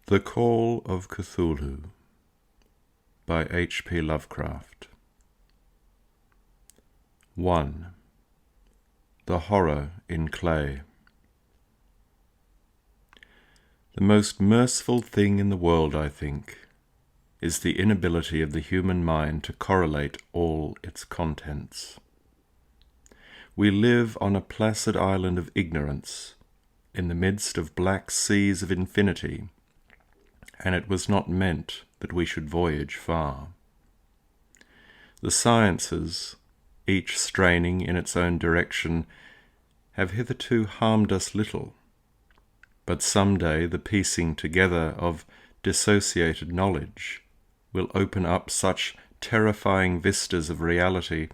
The Call of Cthulhu by H.P. Lovecraft. 1. The Horror in Clay. The most merciful thing in the world, I think, is the inability of the human mind to correlate all its contents. We live on a placid island of ignorance, in the midst of black seas of infinity, and it was not meant that we should voyage far. The sciences, each straining in its own direction, have hitherto harmed us little, but some day the piecing together of dissociated knowledge will open up such terrifying vistas of reality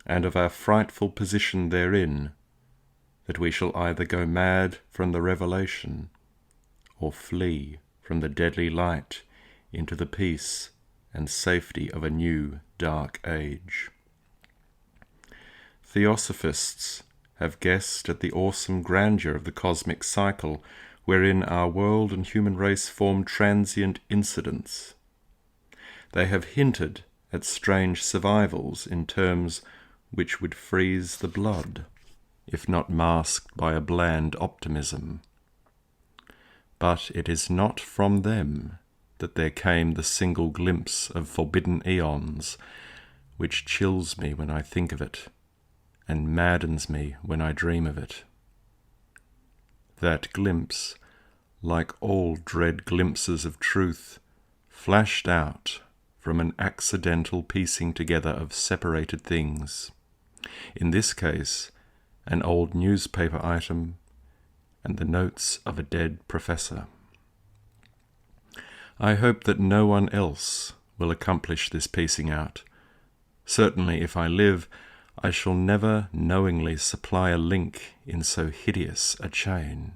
and of our frightful position therein, that we shall either go mad from the revelation or flee from the deadly light into the peace and safety of a new dark age. Theosophists have guessed at the awesome grandeur of the cosmic cycle wherein our world and human race form transient incidents. They have hinted at strange survivals in terms which would freeze the blood, if not masked by a bland optimism. But it is not from them that there came the single glimpse of forbidden eons, which chills me when I think of it, and maddens me when I dream of it. That glimpse, like all dread glimpses of truth, flashed out from an accidental piecing together of separated things. In this case, an old newspaper item and the notes of a dead professor. I hope that no one else will accomplish this piecing out. Certainly, if I live, I shall never knowingly supply a link in so hideous a chain.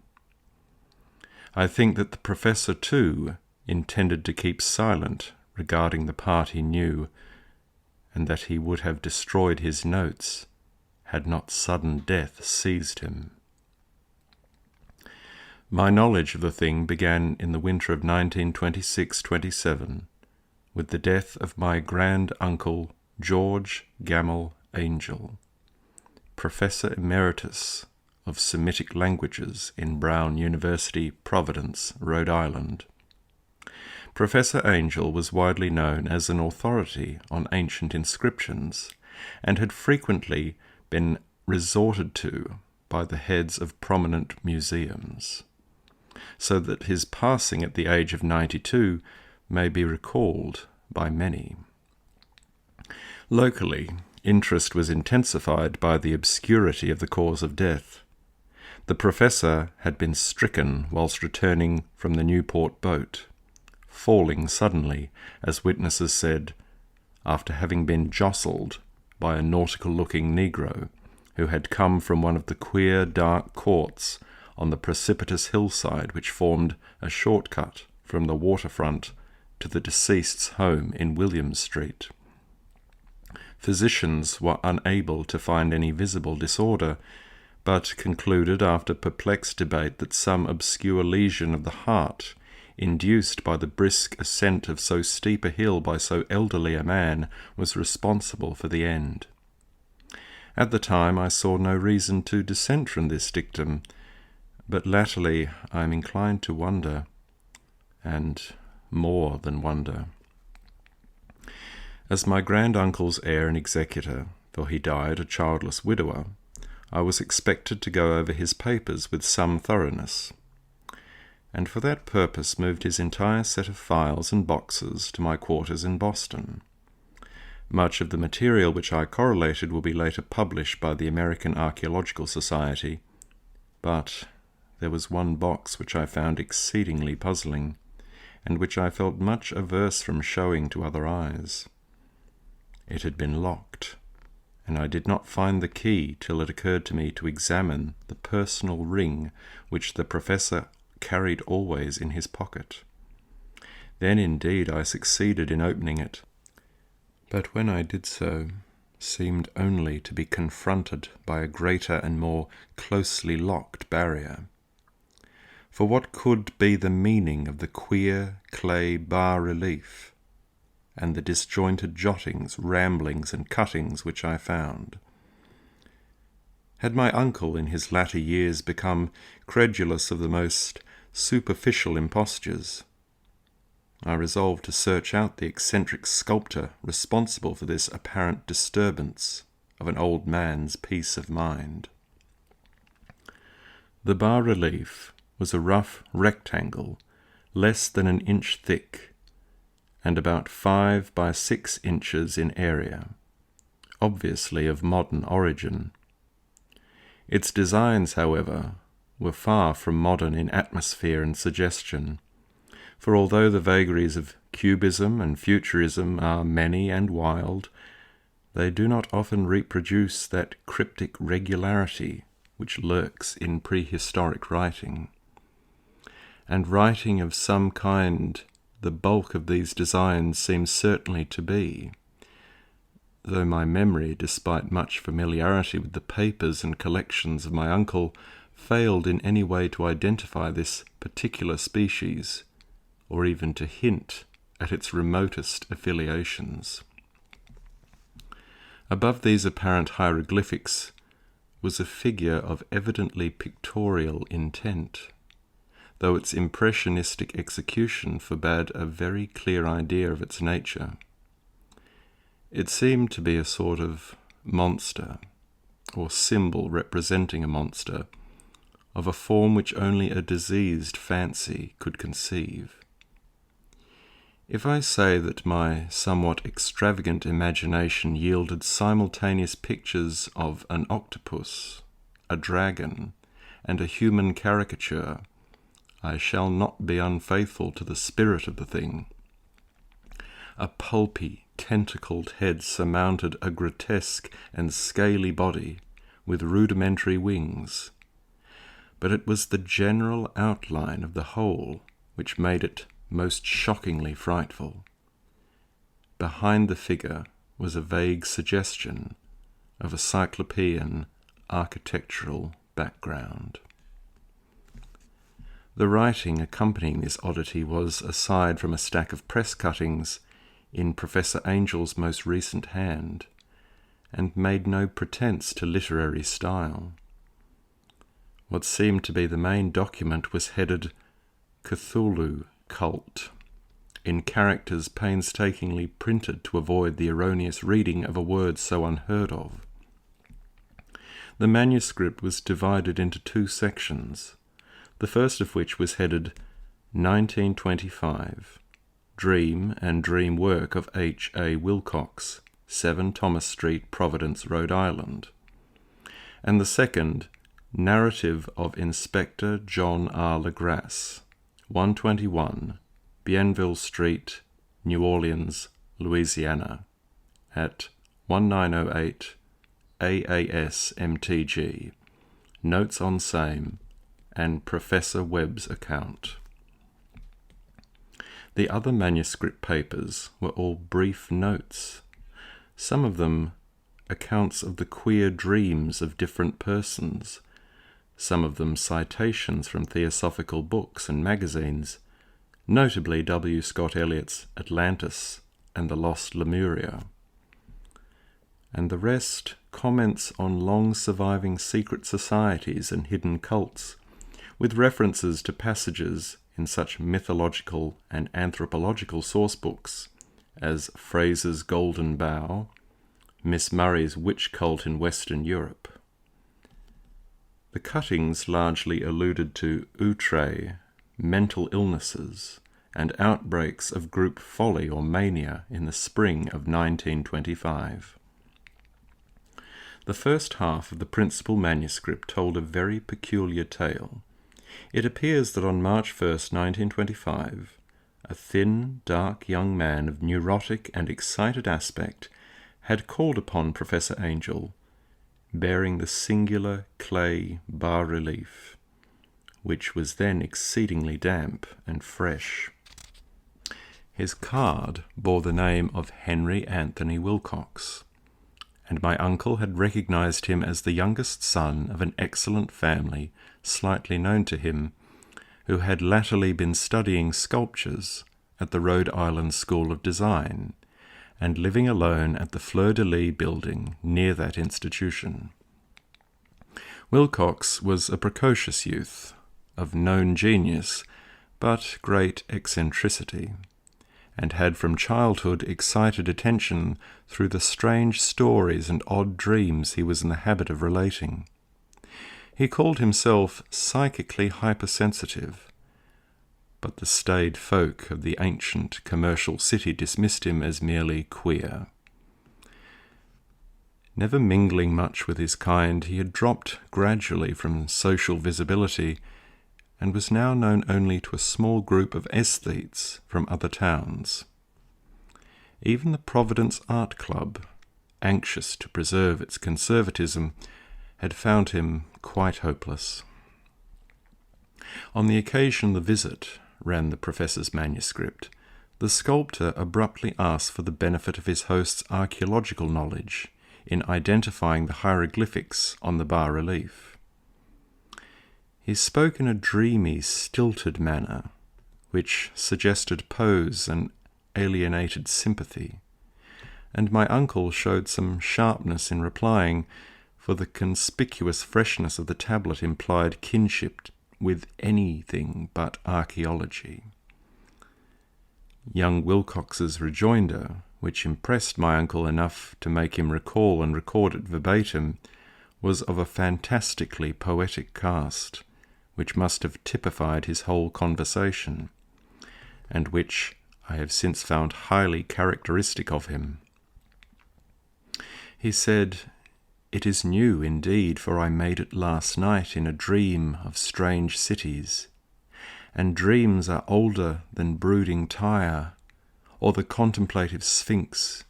I think that the professor, too, intended to keep silent regarding the part he knew, and that he would have destroyed his notes had not sudden death seized him. My knowledge of the thing began in the winter of 1926-27, with the death of my grand-uncle George Gammell Angel, Professor Emeritus of Semitic Languages in Brown University, Providence, Rhode Island. Professor Angel was widely known as an authority on ancient inscriptions, and had frequently been resorted to by the heads of prominent museums, so that his passing at the age of 92 may be recalled by many. Locally, interest was intensified by the obscurity of the cause of death. The professor had been stricken whilst returning from the Newport boat, falling suddenly, as witnesses said, after having been jostled by a nautical-looking negro who had come from one of the queer dark courts on the precipitous hillside which formed a shortcut from the waterfront to the deceased's home in William Street. Physicians were unable to find any visible disorder, but concluded after perplexed debate that some obscure lesion of the heart, induced by the brisk ascent of so steep a hill by so elderly a man, was responsible for the end. At the time I saw no reason to dissent from this dictum, but latterly I am inclined to wonder, and more than wonder. As my grand-uncle's heir and executor, for he died a childless widower, I was expected to go over his papers with some thoroughness, and for that purpose moved his entire set of files and boxes to my quarters in Boston. Much of the material which I correlated will be later published by the American Archaeological Society, but there was one box which I found exceedingly puzzling, and which I felt much averse from showing to other eyes. It had been locked, and I did not find the key till it occurred to me to examine the personal ring which the professor carried always in his pocket. Then indeed I succeeded in opening it, but when I did so, seemed only to be confronted by a greater and more closely locked barrier. For what could be the meaning of the queer clay bas-relief, and the disjointed jottings, ramblings, and cuttings which I found? Had my uncle in his latter years become credulous of the most superficial impostures? I resolved to search out the eccentric sculptor responsible for this apparent disturbance of an old man's peace of mind. The bas-relief was a rough rectangle less than an inch thick and about 5 by 6 inches in area, obviously of modern origin. Its designs, however, were far from modern in atmosphere and suggestion, for although the vagaries of cubism and futurism are many and wild, they do not often reproduce that cryptic regularity which lurks in prehistoric writing. And writing of some kind the bulk of these designs seems certainly to be, though my memory, despite much familiarity with the papers and collections of my uncle, failed in any way to identify this particular species, or even to hint at its remotest affiliations. Above these apparent hieroglyphics was a figure of evidently pictorial intent, though its impressionistic execution forbade a very clear idea of its nature. It seemed to be a sort of monster, or symbol representing a monster, of a form which only a diseased fancy could conceive. If I say that my somewhat extravagant imagination yielded simultaneous pictures of an octopus, a dragon, and a human caricature, I shall not be unfaithful to the spirit of the thing. A pulpy, tentacled head surmounted a grotesque and scaly body with rudimentary wings, but it was the general outline of the whole which made it most shockingly frightful. Behind the figure was a vague suggestion of a cyclopean architectural background. The writing accompanying this oddity was, aside from a stack of press cuttings, in Professor Angel's most recent hand, and made no pretence to literary style. What seemed to be the main document was headed Cthulhu Cult, in characters painstakingly printed to avoid the erroneous reading of a word so unheard of. The manuscript was divided into 2 sections, the first of which was headed 1925, Dream and Dream Work of H. A. Wilcox, 7 Thomas Street, Providence, Rhode Island, and the second, Narrative of Inspector John R. LeGrasse, 121 Bienville Street, New Orleans, Louisiana, at 1908 AAS MTG, notes on same, and Professor Webb's account. The other manuscript papers were all brief notes, some of them accounts of the queer dreams of different persons, some of them citations from theosophical books and magazines, notably W. Scott Eliot's Atlantis and the Lost Lemuria, and the rest comments on long-surviving secret societies and hidden cults, with references to passages in such mythological and anthropological sourcebooks as Fraser's Golden Bough, Miss Murray's Witch Cult in Western Europe. The cuttings largely alluded to outre, mental illnesses, and outbreaks of group folly or mania in the spring of 1925. The first half of the principal manuscript told a very peculiar tale. It appears that on March 1st, 1925, a thin, dark young man of neurotic and excited aspect had called upon Professor Angel, bearing the singular clay bas-relief, which was then exceedingly damp and fresh. His card bore the name of Henry Anthony Wilcox, and my uncle had recognized him as the youngest son of an excellent family slightly known to him, who had latterly been studying sculptures at the Rhode Island School of Design and living alone at the Fleur-de-Lis building near that institution. Wilcox was a precocious youth, of known genius, but great eccentricity, and had from childhood excited attention through the strange stories and odd dreams he was in the habit of relating. He called himself psychically hypersensitive, but the staid folk of the ancient commercial city dismissed him as merely queer. Never mingling much with his kind, he had dropped gradually from social visibility and was now known only to a small group of aesthetes from other towns. Even the Providence Art Club, anxious to preserve its conservatism, had found him quite hopeless. On the occasion of the visit, ran the professor's manuscript, the sculptor abruptly asked for the benefit of his host's archaeological knowledge in identifying the hieroglyphics on the bas-relief. He spoke in a dreamy, stilted manner, which suggested pose and alienated sympathy, and my uncle showed some sharpness in replying, for the conspicuous freshness of the tablet implied kinship with anything but archaeology. Young Wilcox's rejoinder, which impressed my uncle enough to make him recall and record it verbatim, was of a fantastically poetic cast, which must have typified his whole conversation, and which I have since found highly characteristic of him. He said, "It is new indeed, for I made it last night in a dream of strange cities, and dreams are older than brooding Tyre, or the contemplative Sphinx,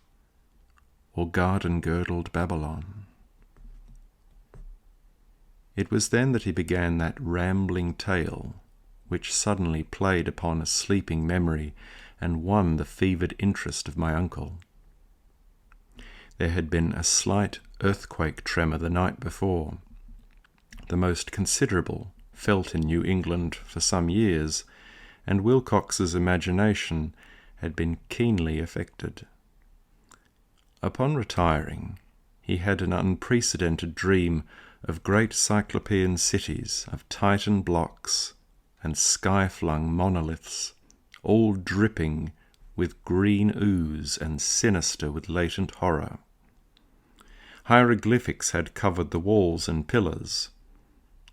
or garden-girdled Babylon." It was then that he began that rambling tale, which suddenly played upon a sleeping memory and won the fevered interest of my uncle. There had been a slight earthquake tremor the night before, the most considerable felt in New England for some years, and Wilcox's imagination had been keenly affected. Upon retiring, he had an unprecedented dream of great cyclopean cities, of Titan blocks and sky-flung monoliths, all dripping with green ooze and sinister with latent horror. Hieroglyphics had covered the walls and pillars,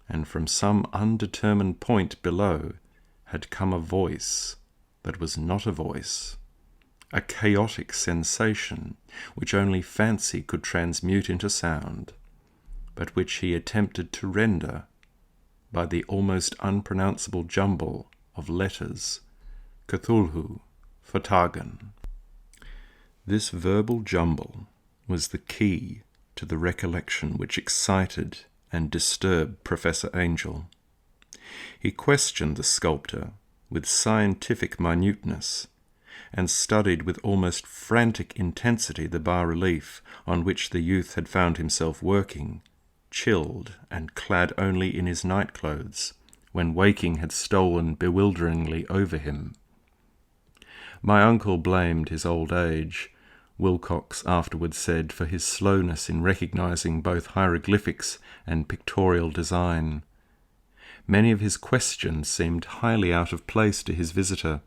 and from some undetermined point below had come a voice that was not a voice, a chaotic sensation which only fancy could transmute into sound, but which he attempted to render by the almost unpronounceable jumble of letters, Cthulhu, Fatagan. This verbal jumble was the key to the recollection which excited and disturbed Professor Angel. He questioned the sculptor with scientific minuteness, and studied with almost frantic intensity the bas-relief on which the youth had found himself working, chilled and clad only in his night-clothes, when waking had stolen bewilderingly over him. My uncle blamed his old age, Wilcox afterwards said, for his slowness in recognizing both hieroglyphics and pictorial design. Many of his questions seemed highly out of place to his visitor,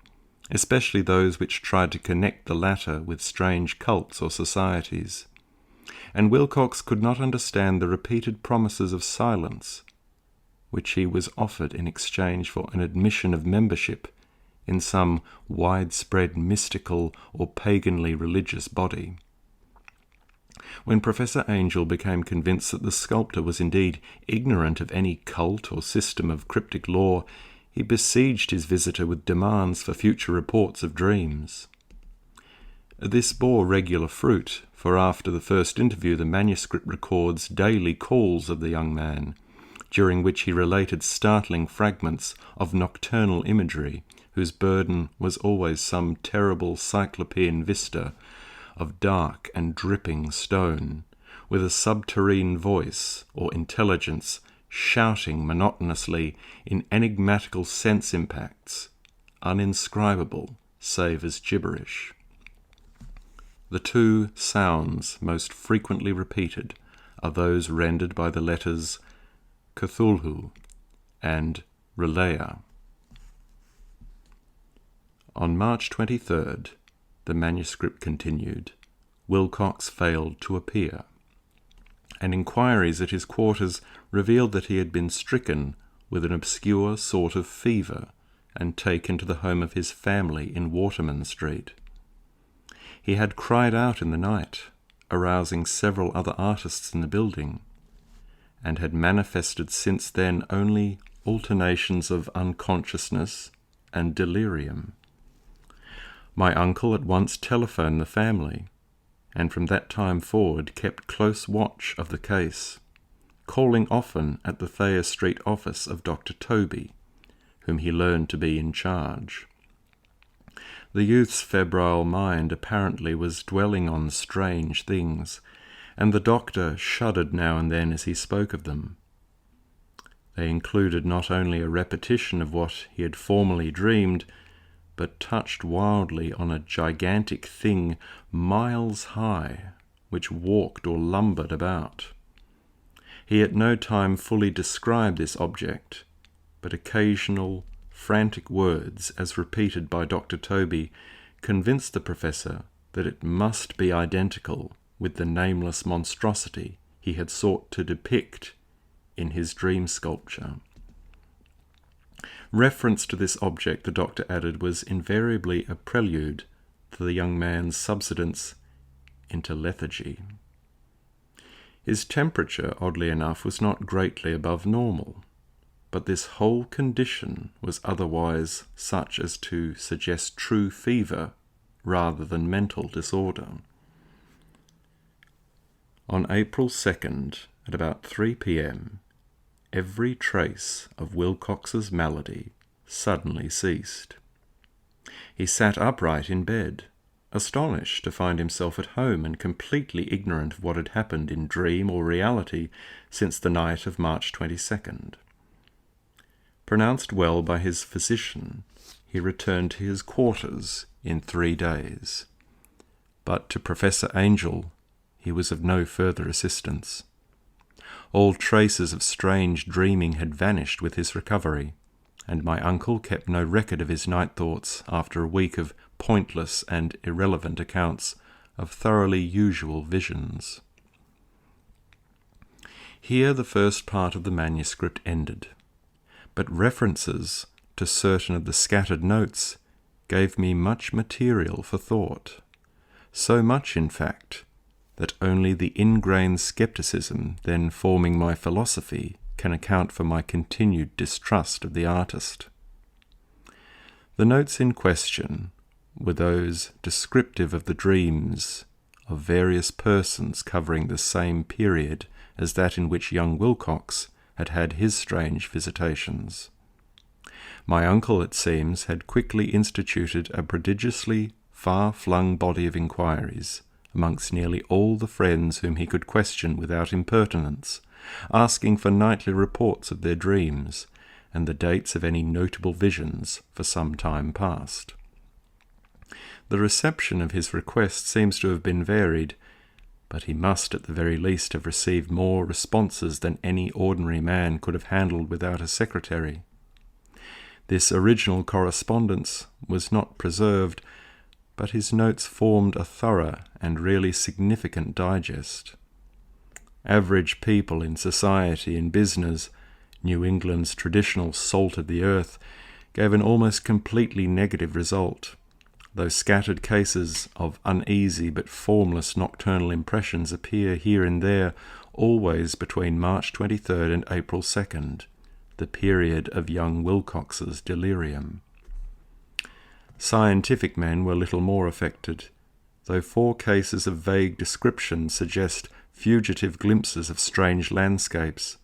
especially those which tried to connect the latter with strange cults or societies. And Wilcox could not understand the repeated promises of silence, which he was offered in exchange for an admission of membership in some widespread mystical or paganly religious body. When Professor Angel became convinced that the sculptor was indeed ignorant of any cult or system of cryptic lore, he besieged his visitor with demands for future reports of dreams. This bore regular fruit, for after the first interview the manuscript records daily calls of the young man, during which he related startling fragments of nocturnal imagery, whose burden was always some terrible cyclopean vista of dark and dripping stone, with a subterrene voice or intelligence shouting monotonously in enigmatical sense impacts, uninscribable save as gibberish. The two sounds most frequently repeated are those rendered by the letters Cthulhu and Relaya. On March 23rd, the manuscript continued, Wilcox failed to appear, and inquiries at his quarters revealed that he had been stricken with an obscure sort of fever and taken to the home of his family in Waterman Street. He had cried out in the night, arousing several other artists in the building, and had manifested since then only alternations of unconsciousness and delirium. My uncle at once telephoned the family, and from that time forward kept close watch of the case, calling often at the Thayer Street office of Dr. Toby, whom he learned to be in charge. The youth's febrile mind apparently was dwelling on strange things, and the doctor shuddered now and then as he spoke of them. They included not only a repetition of what he had formerly dreamed, but touched wildly on a gigantic thing miles high, which walked or lumbered about. He at no time fully described this object, but occasional frantic words, as repeated by Dr. Toby, convinced the professor that it must be identical with the nameless monstrosity he had sought to depict in his dream sculpture. Reference to this object, the doctor added, was invariably a prelude to the young man's subsidence into lethargy. His temperature, oddly enough, was not greatly above normal, but this whole condition was otherwise such as to suggest true fever rather than mental disorder. On April 2nd, at about 3 p.m., every trace of Wilcox's malady suddenly ceased. He sat upright in bed, astonished to find himself at home and completely ignorant of what had happened in dream or reality since the night of March 22nd. Pronounced well by his physician, he returned to his quarters in 3 days, but to Professor Angel he was of no further assistance. All traces of strange dreaming had vanished with his recovery, and my uncle kept no record of his night thoughts after a week of pointless and irrelevant accounts of thoroughly usual visions. Here the first part of the manuscript ended, but references to certain of the scattered notes gave me much material for thought, so much, in fact, that only the ingrained scepticism then forming my philosophy can account for my continued distrust of the artist. The notes in question were those descriptive of the dreams of various persons covering the same period as that in which young Wilcox had had his strange visitations. My uncle, it seems, had quickly instituted a prodigiously far-flung body of inquiries amongst nearly all the friends whom he could question without impertinence, asking for nightly reports of their dreams and the dates of any notable visions for some time past. The reception of his request seems to have been varied, but he must at the very least have received more responses than any ordinary man could have handled without a secretary. This original correspondence was not preserved, but his notes formed a thorough and really significant digest. Average people in society and business, New England's traditional salt of the earth, gave an almost completely negative result, though scattered cases of uneasy but formless nocturnal impressions appear here and there, always between March 23rd and April 2nd, the period of young Wilcox's delirium. Scientific men were little more affected, though 4 cases of vague description suggest fugitive glimpses of strange landscapes,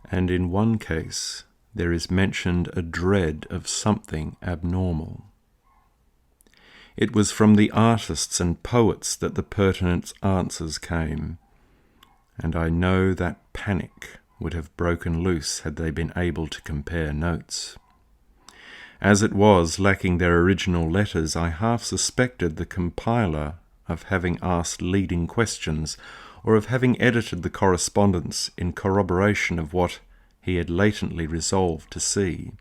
and in one case there is mentioned a dread of something abnormal. It was from the artists and poets that the pertinent answers came, and I know that panic would have broken loose had they been able to compare notes. As it was, lacking their original letters, I half suspected the compiler of having asked leading questions, or of having edited the correspondence in corroboration of what he had latently resolved to see.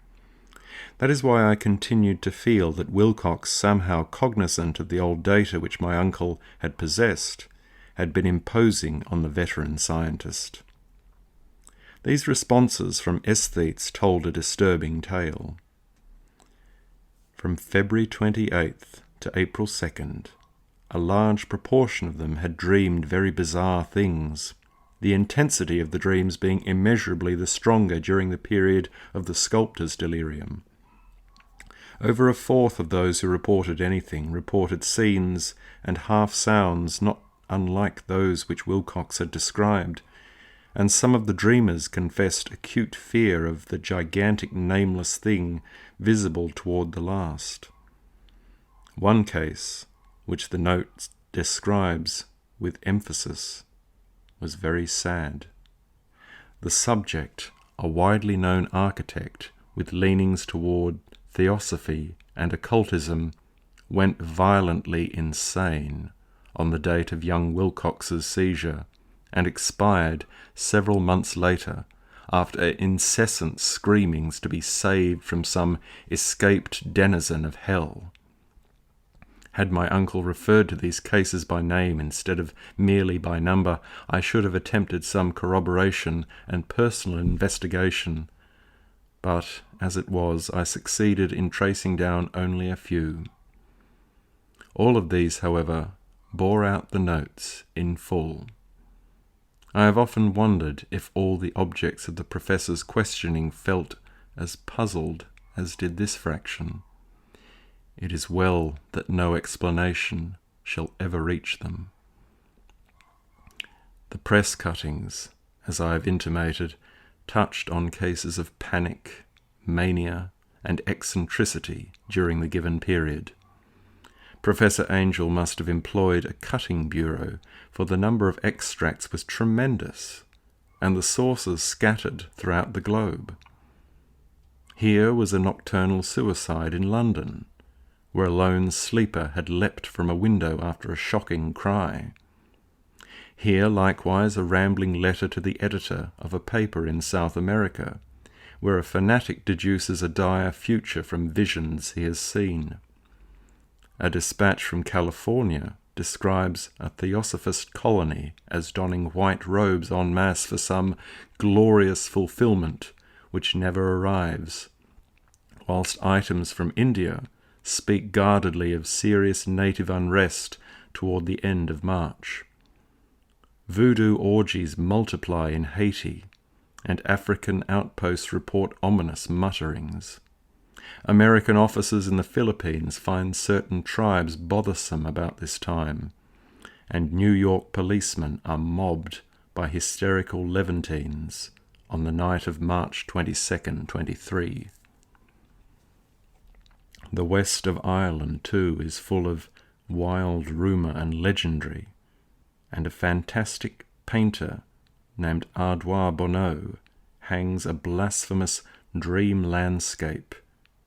That is why I continued to feel that Wilcox, somehow cognizant of the old data which my uncle had possessed, had been imposing on the veteran scientist. These responses from aesthetes told a disturbing tale. From February 28th to April 2nd, a large proportion of them had dreamed very bizarre things, the intensity of the dreams being immeasurably the stronger during the period of the sculptor's delirium. Over a fourth of those who reported anything reported scenes and half-sounds not unlike those which Wilcox had described, and some of the dreamers confessed acute fear of the gigantic nameless thing visible toward the last. One case, which the note describes with emphasis, was very sad. The subject, a widely known architect with leanings toward theosophy and occultism, went violently insane on the date of young Wilcox's seizure, and expired several months later after incessant screamings to be saved from some escaped denizen of hell. Had my uncle referred to these cases by name instead of merely by number, I should have attempted some corroboration and personal investigation. But, as it was, I succeeded in tracing down only a few. All of these, however, bore out the notes in full. I have often wondered if all the objects of the professor's questioning felt as puzzled as did this fraction. It is well that no explanation shall ever reach them. The press cuttings, as I have intimated, touched on cases of panic, mania, and eccentricity during the given period. Professor Angel must have employed a cutting bureau, for the number of extracts was tremendous, and the sources scattered throughout the globe. Here was a nocturnal suicide in London, where a lone sleeper had leapt from a window after a shocking cry. Here, likewise, a rambling letter to the editor of a paper in South America, where a fanatic deduces a dire future from visions he has seen. A dispatch from California describes a theosophist colony as donning white robes en masse for some glorious fulfillment which never arrives, whilst items from India speak guardedly of serious native unrest toward the end of March. Voodoo orgies multiply in Haiti, and African outposts report ominous mutterings. American officers in the Philippines find certain tribes bothersome about this time, and New York policemen are mobbed by hysterical Levantines on the night of March 22nd, 23. The west of Ireland, too, is full of wild rumour and legendary, and a fantastic painter named Ardois Bonneau hangs a blasphemous dream landscape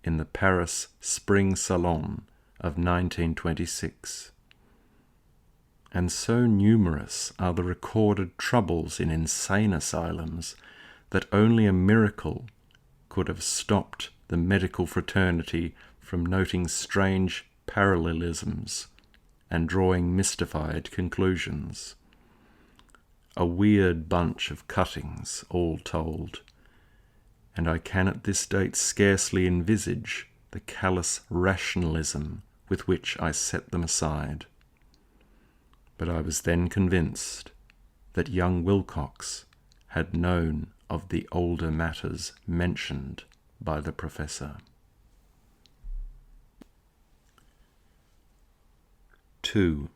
in the Paris Spring Salon of 1926. And so numerous are the recorded troubles in insane asylums that only a miracle could have stopped the medical fraternity from noting strange parallelisms and drawing mystified conclusions. A weird bunch of cuttings, all told, and I can at this date scarcely envisage the callous rationalism with which I set them aside. But I was then convinced that young Wilcox had known of the older matters mentioned by the professor. 2.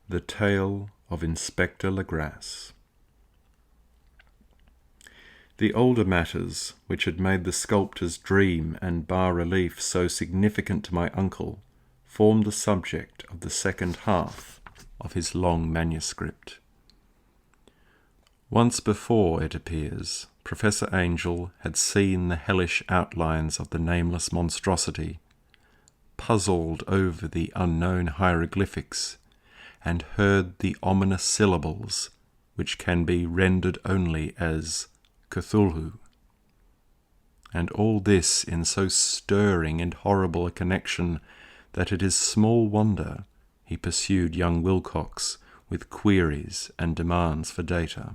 The Tale of Inspector Legrasse. The older matters which had made the sculptor's dream and bas-relief so significant to my uncle formed the subject of the second half of his long manuscript. Once before, it appears, Professor Angel had seen the hellish outlines of the nameless monstrosity, puzzled over the unknown hieroglyphics, and heard the ominous syllables which can be rendered only as Cthulhu. And all this in so stirring and horrible a connection that it is small wonder he pursued young Wilcox with queries and demands for data.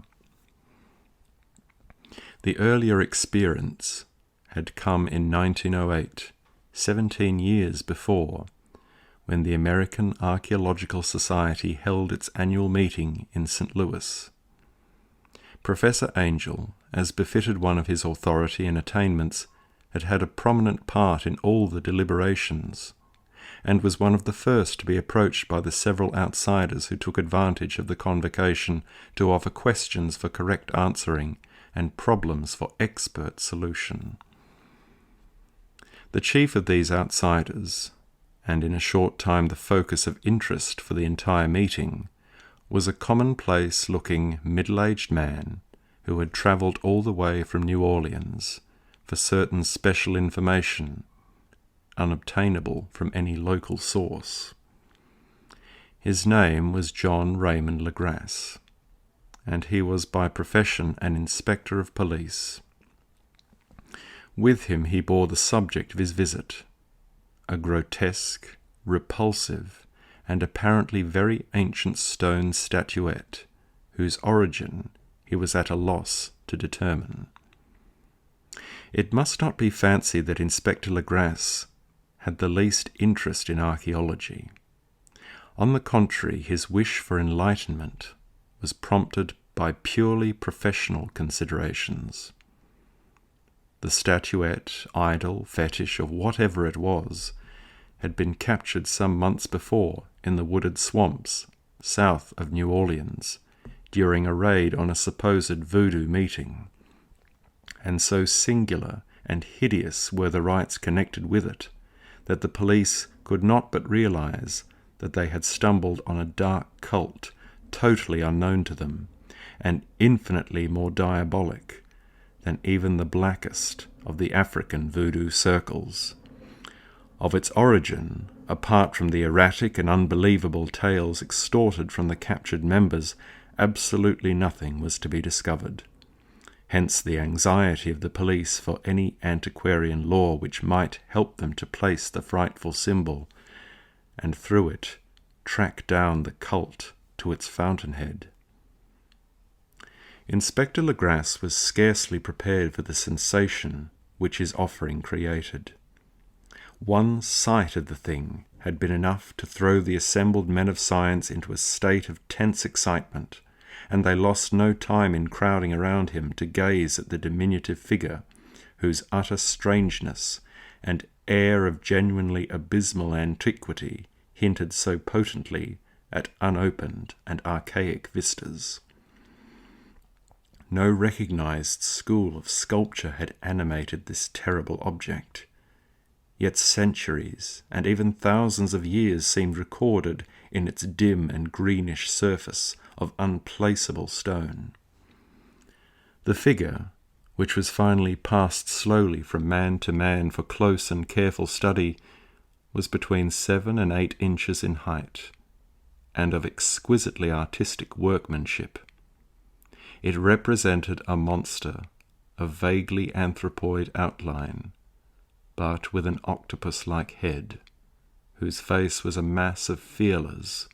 The earlier experience had come in 1908, 17 years before, when the American Archaeological Society held its annual meeting in St. Louis. Professor Angel, as befitted one of his authority and attainments, had had a prominent part in all the deliberations, and was one of the first to be approached by the several outsiders who took advantage of the convocation to offer questions for correct answering and problems for expert solution. The chief of these outsiders, and in a short time the focus of interest for the entire meeting, was a commonplace-looking middle-aged man who had travelled all the way from New Orleans for certain special information, unobtainable from any local source. His name was John Raymond Legrasse, and he was by profession an inspector of police. With him he bore the subject of his visit, a grotesque, repulsive, and apparently very ancient stone statuette, whose origin he was at a loss to determine. It must not be fancied that Inspector Legrasse had the least interest in archaeology. On the contrary, his wish for enlightenment was prompted by purely professional considerations. The statuette, idol, fetish, or whatever it was, had been captured some months before in the wooded swamps south of New Orleans during a raid on a supposed voodoo meeting, and so singular and hideous were the rites connected with it that the police could not but realize that they had stumbled on a dark cult totally unknown to them, and infinitely more diabolic than even the blackest of the African voodoo circles. Of its origin, apart from the erratic and unbelievable tales extorted from the captured members, absolutely nothing was to be discovered. Hence the anxiety of the police for any antiquarian lore which might help them to place the frightful symbol, and through it track down the cult to its fountainhead. Inspector Legrasse was scarcely prepared for the sensation which his offering created. One sight of the thing had been enough to throw the assembled men of science into a state of tense excitement, and they lost no time in crowding around him to gaze at the diminutive figure, whose utter strangeness and air of genuinely abysmal antiquity hinted so potently at unopened and archaic vistas. No recognized school of sculpture had animated this terrible object, yet centuries and even thousands of years seemed recorded in its dim and greenish surface of unplaceable stone. The figure, which was finally passed slowly from man to man for close and careful study, was between 7 and 8 inches in height, and of exquisitely artistic workmanship. It represented a monster of vaguely anthropoid outline, but with an octopus-like head, whose face was a mass of feelers,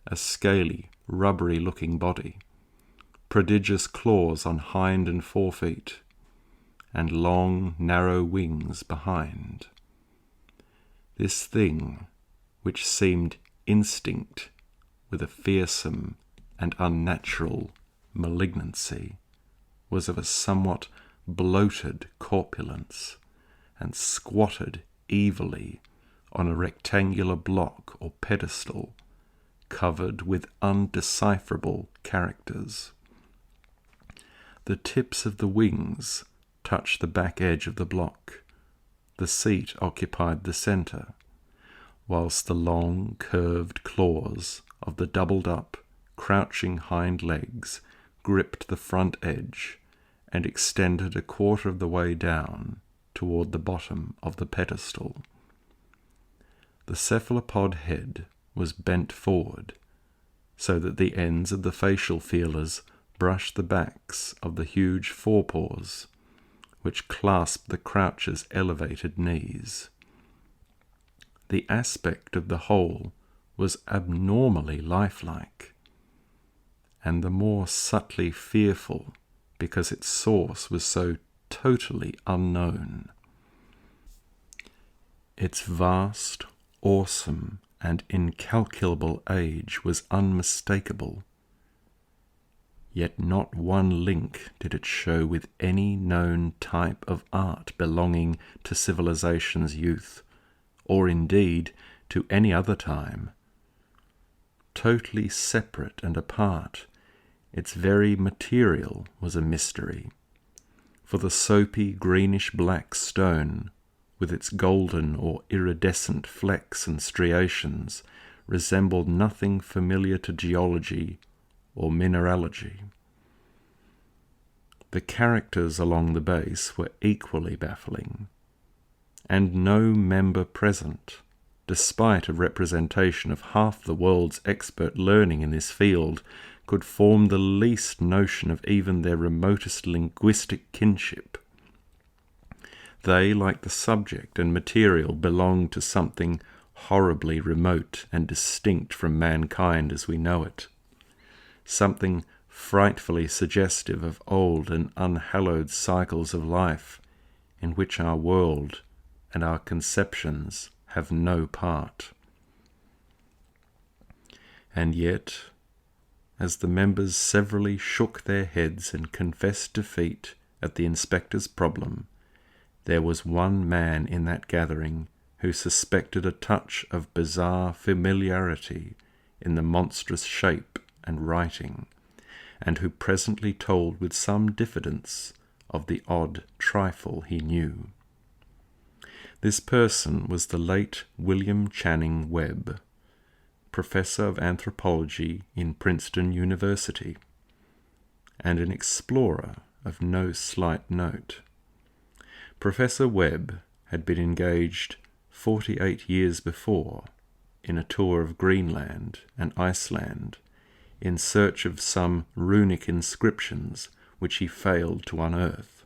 a scaly, rubbery-looking body, prodigious claws on hind and forefeet, and long, narrow wings behind. This thing, which seemed instinct with a fearsome and unnatural malignancy, was of a somewhat bloated corpulence, and squatted evilly on a rectangular block or pedestal covered with undecipherable characters. The tips of the wings touched the back edge of the block. The seat occupied the centre, whilst the long, curved claws of the doubled-up, crouching hind legs gripped the front edge and extended a quarter of the way down toward the bottom of the pedestal. The cephalopod head was bent forward, so that the ends of the facial feelers brushed the backs of the huge forepaws, which clasped the croucher's elevated knees. The aspect of the whole was abnormally lifelike, and the more subtly fearful because its source was so totally unknown. Its vast, awesome, and incalculable age was unmistakable, yet not one link did it show with any known type of art belonging to civilization's youth, or indeed to any other time. Totally separate and apart, its very material was a mystery, for the soapy greenish-black stone, with its golden or iridescent flecks and striations, resembled nothing familiar to geology or mineralogy. The characters along the base were equally baffling, and no member present, despite a representation of half the world's expert learning in this field, could form the least notion of even their remotest linguistic kinship. They, like the subject and material, belonged to something horribly remote and distinct from mankind as we know it, something frightfully suggestive of old and unhallowed cycles of life in which our world and our conceptions have no part. And yet, as the members severally shook their heads and confessed defeat at the inspector's problem, there was one man in that gathering who suspected a touch of bizarre familiarity in the monstrous shape and writing, and who presently told with some diffidence of the odd trifle he knew. This person was the late William Channing Webb, professor of anthropology in Princeton University, and an explorer of no slight note. Professor Webb had been engaged 48 years before in a tour of Greenland and Iceland in search of some runic inscriptions which he failed to unearth,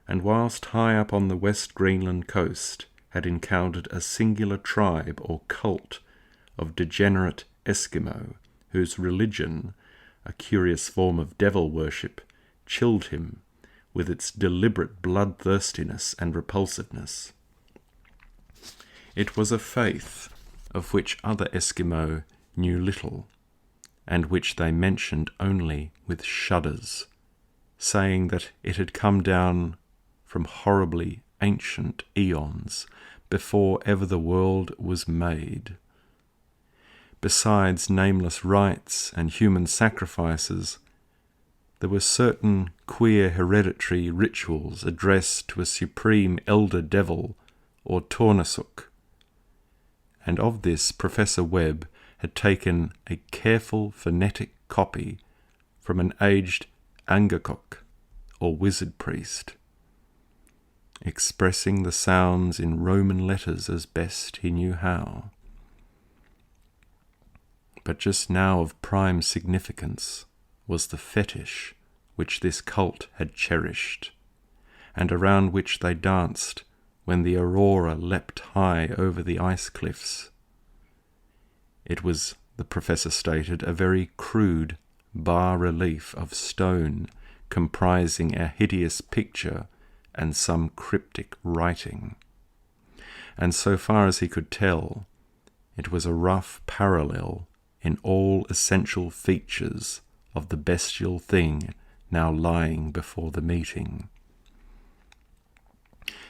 and whilst high up on the West Greenland coast had encountered a singular tribe or cult of degenerate Eskimo whose religion, a curious form of devil worship, chilled him with its deliberate bloodthirstiness and repulsiveness. It was a faith of which other Eskimo knew little, and which they mentioned only with shudders, saying that it had come down from horribly ancient eons before ever the world was made. Besides nameless rites and human sacrifices, there were certain queer hereditary rituals addressed to a supreme elder devil or Tornasuk, and of this Professor Webb had taken a careful phonetic copy from an aged Angakok or wizard priest, expressing the sounds in Roman letters as best he knew how. But just now of prime significance was the fetish which this cult had cherished, and around which they danced when the aurora leapt high over the ice cliffs. It was, the professor stated, a very crude bas-relief of stone comprising a hideous picture and some cryptic writing. And so far as he could tell, it was a rough parallel in all essential features of the bestial thing now lying before the meeting.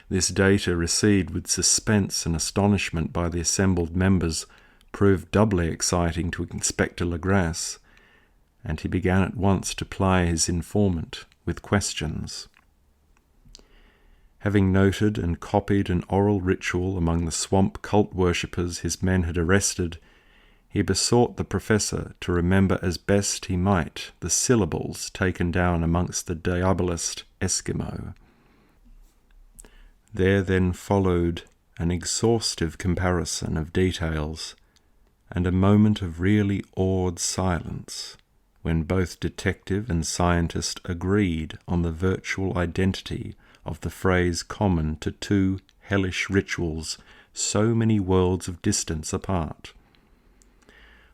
This data, received with suspense and astonishment by the assembled members, proved doubly exciting to Inspector Legrasse, and he began at once to ply his informant with questions. Having noted and copied an oral ritual among the swamp cult worshippers his men had arrested, he besought the professor to remember as best he might the syllables taken down amongst the diabolist Eskimo. There then followed an exhaustive comparison of details and a moment of really awed silence when both detective and scientist agreed on the virtual identity of the phrase common to two hellish rituals so many worlds of distance apart.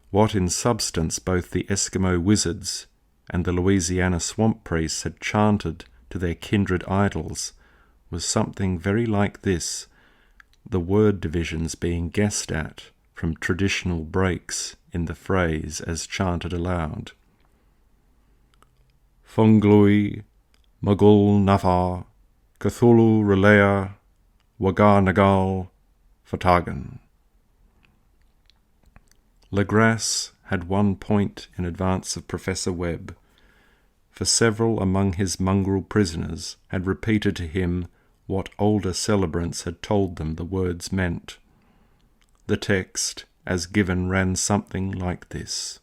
What in substance both the Eskimo wizards and the Louisiana swamp priests had chanted to their kindred idols was something very like this, the word divisions being guessed at from traditional breaks in the phrase as chanted aloud. Funglui, Magul Nafar, Cthulhu Relea, Wagar Nagal, Fatagan. Legrasse had 1 point in advance of Professor Webb, for several among his mongrel prisoners had repeated to him what older celebrants had told them the words meant. The text, as given, ran something like this.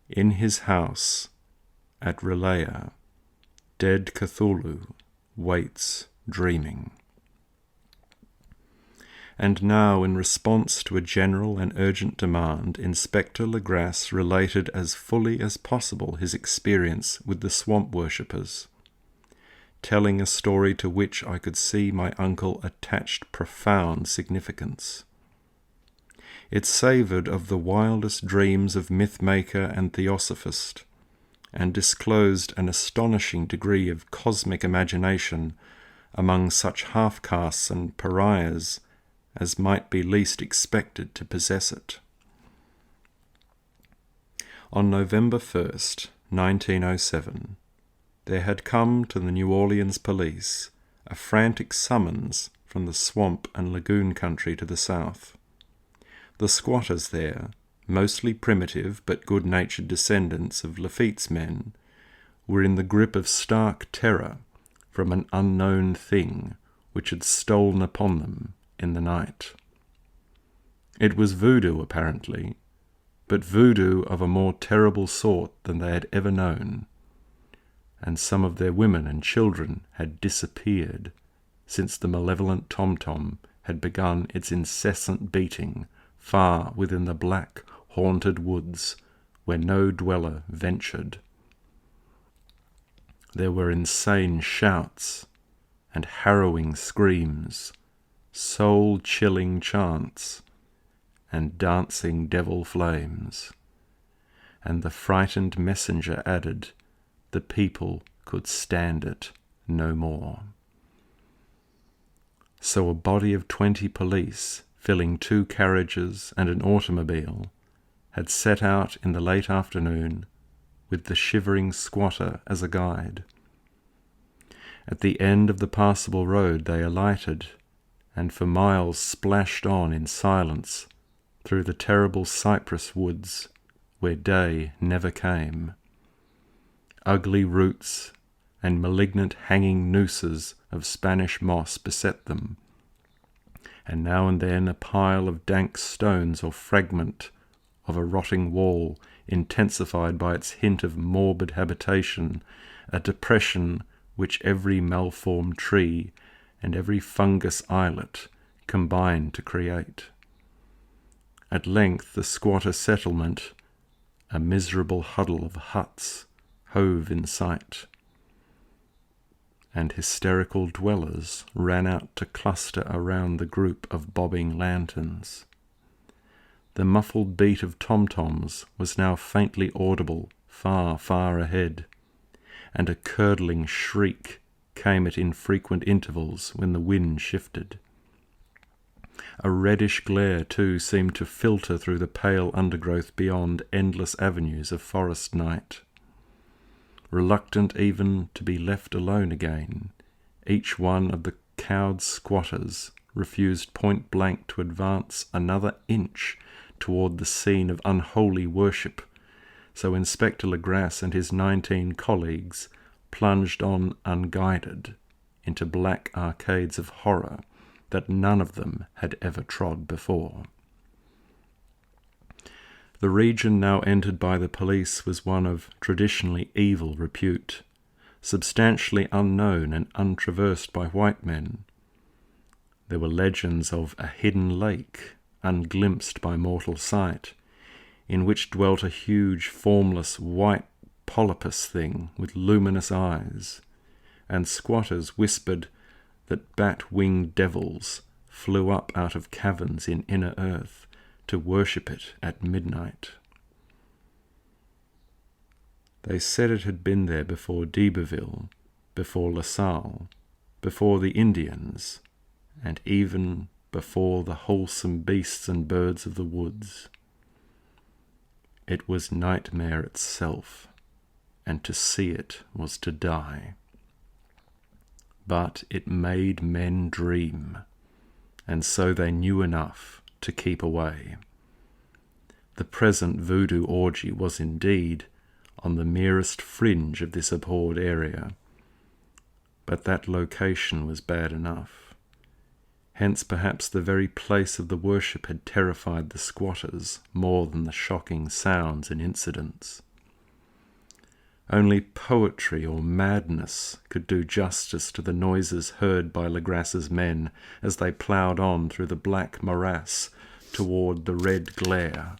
In his house at Relea, dead Cthulhu waits dreaming. And now, in response to a general and urgent demand, Inspector Legrasse related as fully as possible his experience with the swamp worshippers, telling a story to which I could see my uncle attached profound significance. It savoured of the wildest dreams of myth-maker and theosophist, and disclosed an astonishing degree of cosmic imagination among such half-castes and pariahs as might be least expected to possess it. On November 1st, 1907, there had come to the New Orleans police a frantic summons from the swamp and lagoon country to the south. The squatters there, mostly primitive but good-natured descendants of Lafitte's men, were in the grip of stark terror from an unknown thing which had stolen upon them in the night. It was voodoo, apparently, but voodoo of a more terrible sort than they had ever known, and some of their women and children had disappeared since the malevolent tom-tom had begun its incessant beating far within the black, haunted woods where no dweller ventured. There were insane shouts and harrowing screams, soul-chilling chants, and dancing devil flames. And the frightened messenger added, the people could stand it no more. So a body of 20 police, filling 2 carriages and an automobile, had set out in the late afternoon with the shivering squatter as a guide. At the end of the passable road they alighted, and for miles splashed on in silence through the terrible cypress woods where day never came. Ugly roots and malignant hanging nooses of Spanish moss beset them, and now and then a pile of dank stones or fragment of a rotting wall intensified by its hint of morbid habitation, a depression which every malformed tree and every fungus islet combined to create. At length the squatter settlement, a miserable huddle of huts, hove in sight, and hysterical dwellers ran out to cluster around the group of bobbing lanterns. The muffled beat of tom-toms was now faintly audible far, far ahead, and a curdling shriek came at infrequent intervals when the wind shifted. A reddish glare, too, seemed to filter through the pale undergrowth beyond endless avenues of forest night. Reluctant even to be left alone again, each one of the cowed squatters refused point-blank to advance another inch toward the scene of unholy worship, so Inspector Legrasse and his 19 colleagues plunged on unguided into black arcades of horror that none of them had ever trod before. The region now entered by the police was one of traditionally evil repute, substantially unknown and untraversed by white men. There were legends of a hidden lake, unglimpsed by mortal sight, in which dwelt a huge, formless, white polypus thing with luminous eyes, and squatters whispered that bat-winged devils flew up out of caverns in inner earth to worship it at midnight. They said it had been there before d'Iberville, before La Salle, before the Indians, and even before the wholesome beasts and birds of the woods. It was nightmare itself, and to see it was to die. But it made men dream, and so they knew enough to keep away. The present voodoo orgy was indeed on the merest fringe of this abhorred area, but that location was bad enough. Hence perhaps the very place of the worship had terrified the squatters more than the shocking sounds and incidents. Only poetry or madness could do justice to the noises heard by Legrasse's men as they ploughed on through the black morass toward the red glare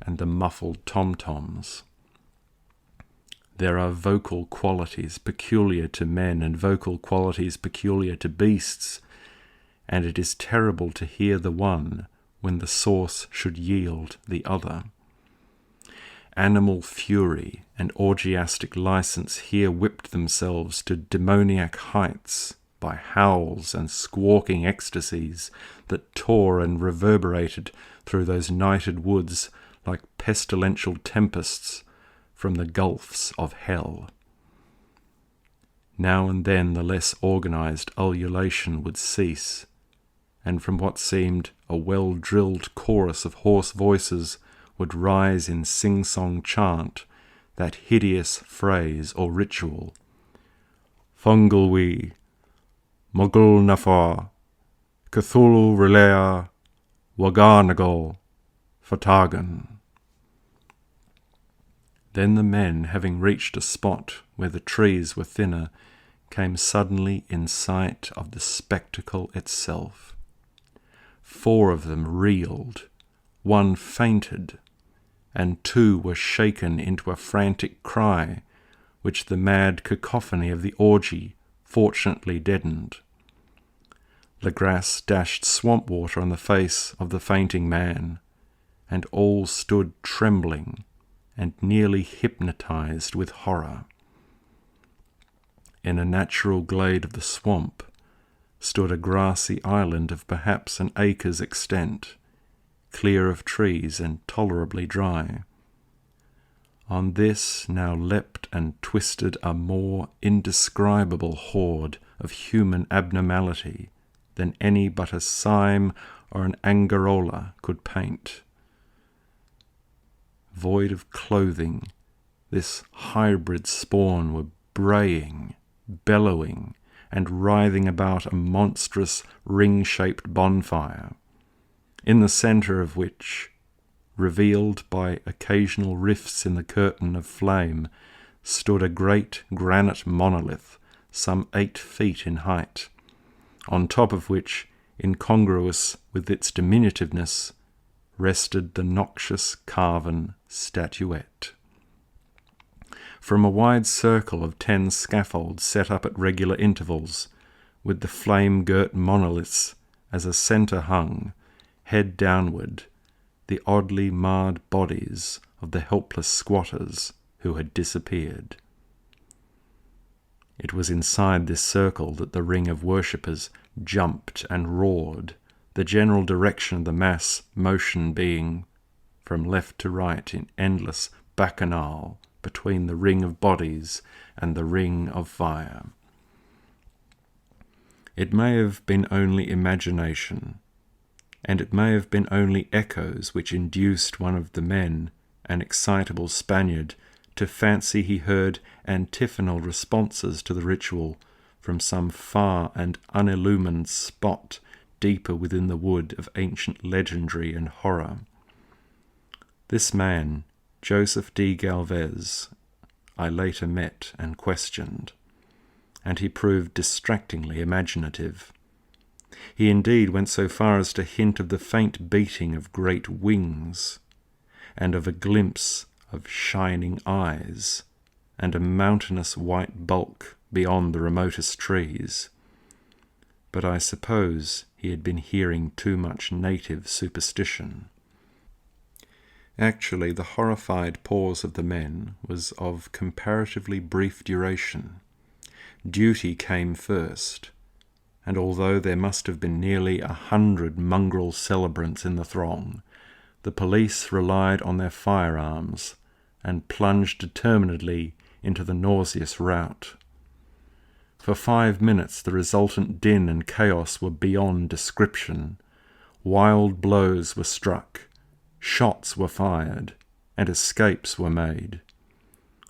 and the muffled tom-toms. There are vocal qualities peculiar to men and vocal qualities peculiar to beasts, and it is terrible to hear the one when the source should yield the other. Animal fury and orgiastic license here whipped themselves to demoniac heights by howls and squawking ecstasies that tore and reverberated through those nighted woods like pestilential tempests from the gulfs of hell. Now and then the less organized ululation would cease, and from what seemed a well-drilled chorus of hoarse voices would rise in sing-song chant that hideous phrase or ritual: Fungalwi, Mogul Nafar, Cthulhu Relea, Wagarnagal, Fatagan. Then the men, having reached a spot where the trees were thinner, came suddenly in sight of the spectacle itself. 4 of them reeled, 1 fainted, and 2 were shaken into a frantic cry, which the mad cacophony of the orgy fortunately deadened. Legrasse dashed swamp water on the face of the fainting man, and all stood trembling and nearly hypnotized with horror. In a natural glade of the swamp stood a grassy island of perhaps an acre's extent, clear of trees and tolerably dry. On this now leapt and twisted a more indescribable horde of human abnormality than any but a Sime or an Angarola could paint. Void of clothing, this hybrid spawn were braying, bellowing, and writhing about a monstrous ring-shaped bonfire, in the centre of which, revealed by occasional rifts in the curtain of flame, stood a great granite monolith some 8 feet in height, on top of which, incongruous with its diminutiveness, rested the noxious carven statuette. From a wide circle of 10 scaffolds set up at regular intervals, with the flame-girt monoliths as a centre hung, head downward, the oddly marred bodies of the helpless squatters who had disappeared. It was inside this circle that the ring of worshippers jumped and roared, the general direction of the mass motion being from left to right in endless bacchanal between the ring of bodies and the ring of fire. It may have been only imagination, and it may have been only echoes which induced one of the men, an excitable Spaniard, to fancy he heard antiphonal responses to the ritual from some far and unillumined spot deeper within the wood of ancient legendary and horror. This man, Joseph D. Galvez, I later met and questioned, and he proved distractingly imaginative. He indeed went so far as to hint of the faint beating of great wings, and of a glimpse of shining eyes, and a mountainous white bulk beyond the remotest trees. But I suppose he had been hearing too much native superstition. Actually, the horrified pause of the men was of comparatively brief duration. Duty came first, and although there must have been nearly 100 mongrel celebrants in the throng, the police relied on their firearms and plunged determinedly into the nauseous rout. For 5 minutes the resultant din and chaos were beyond description. Wild blows were struck, shots were fired, and escapes were made.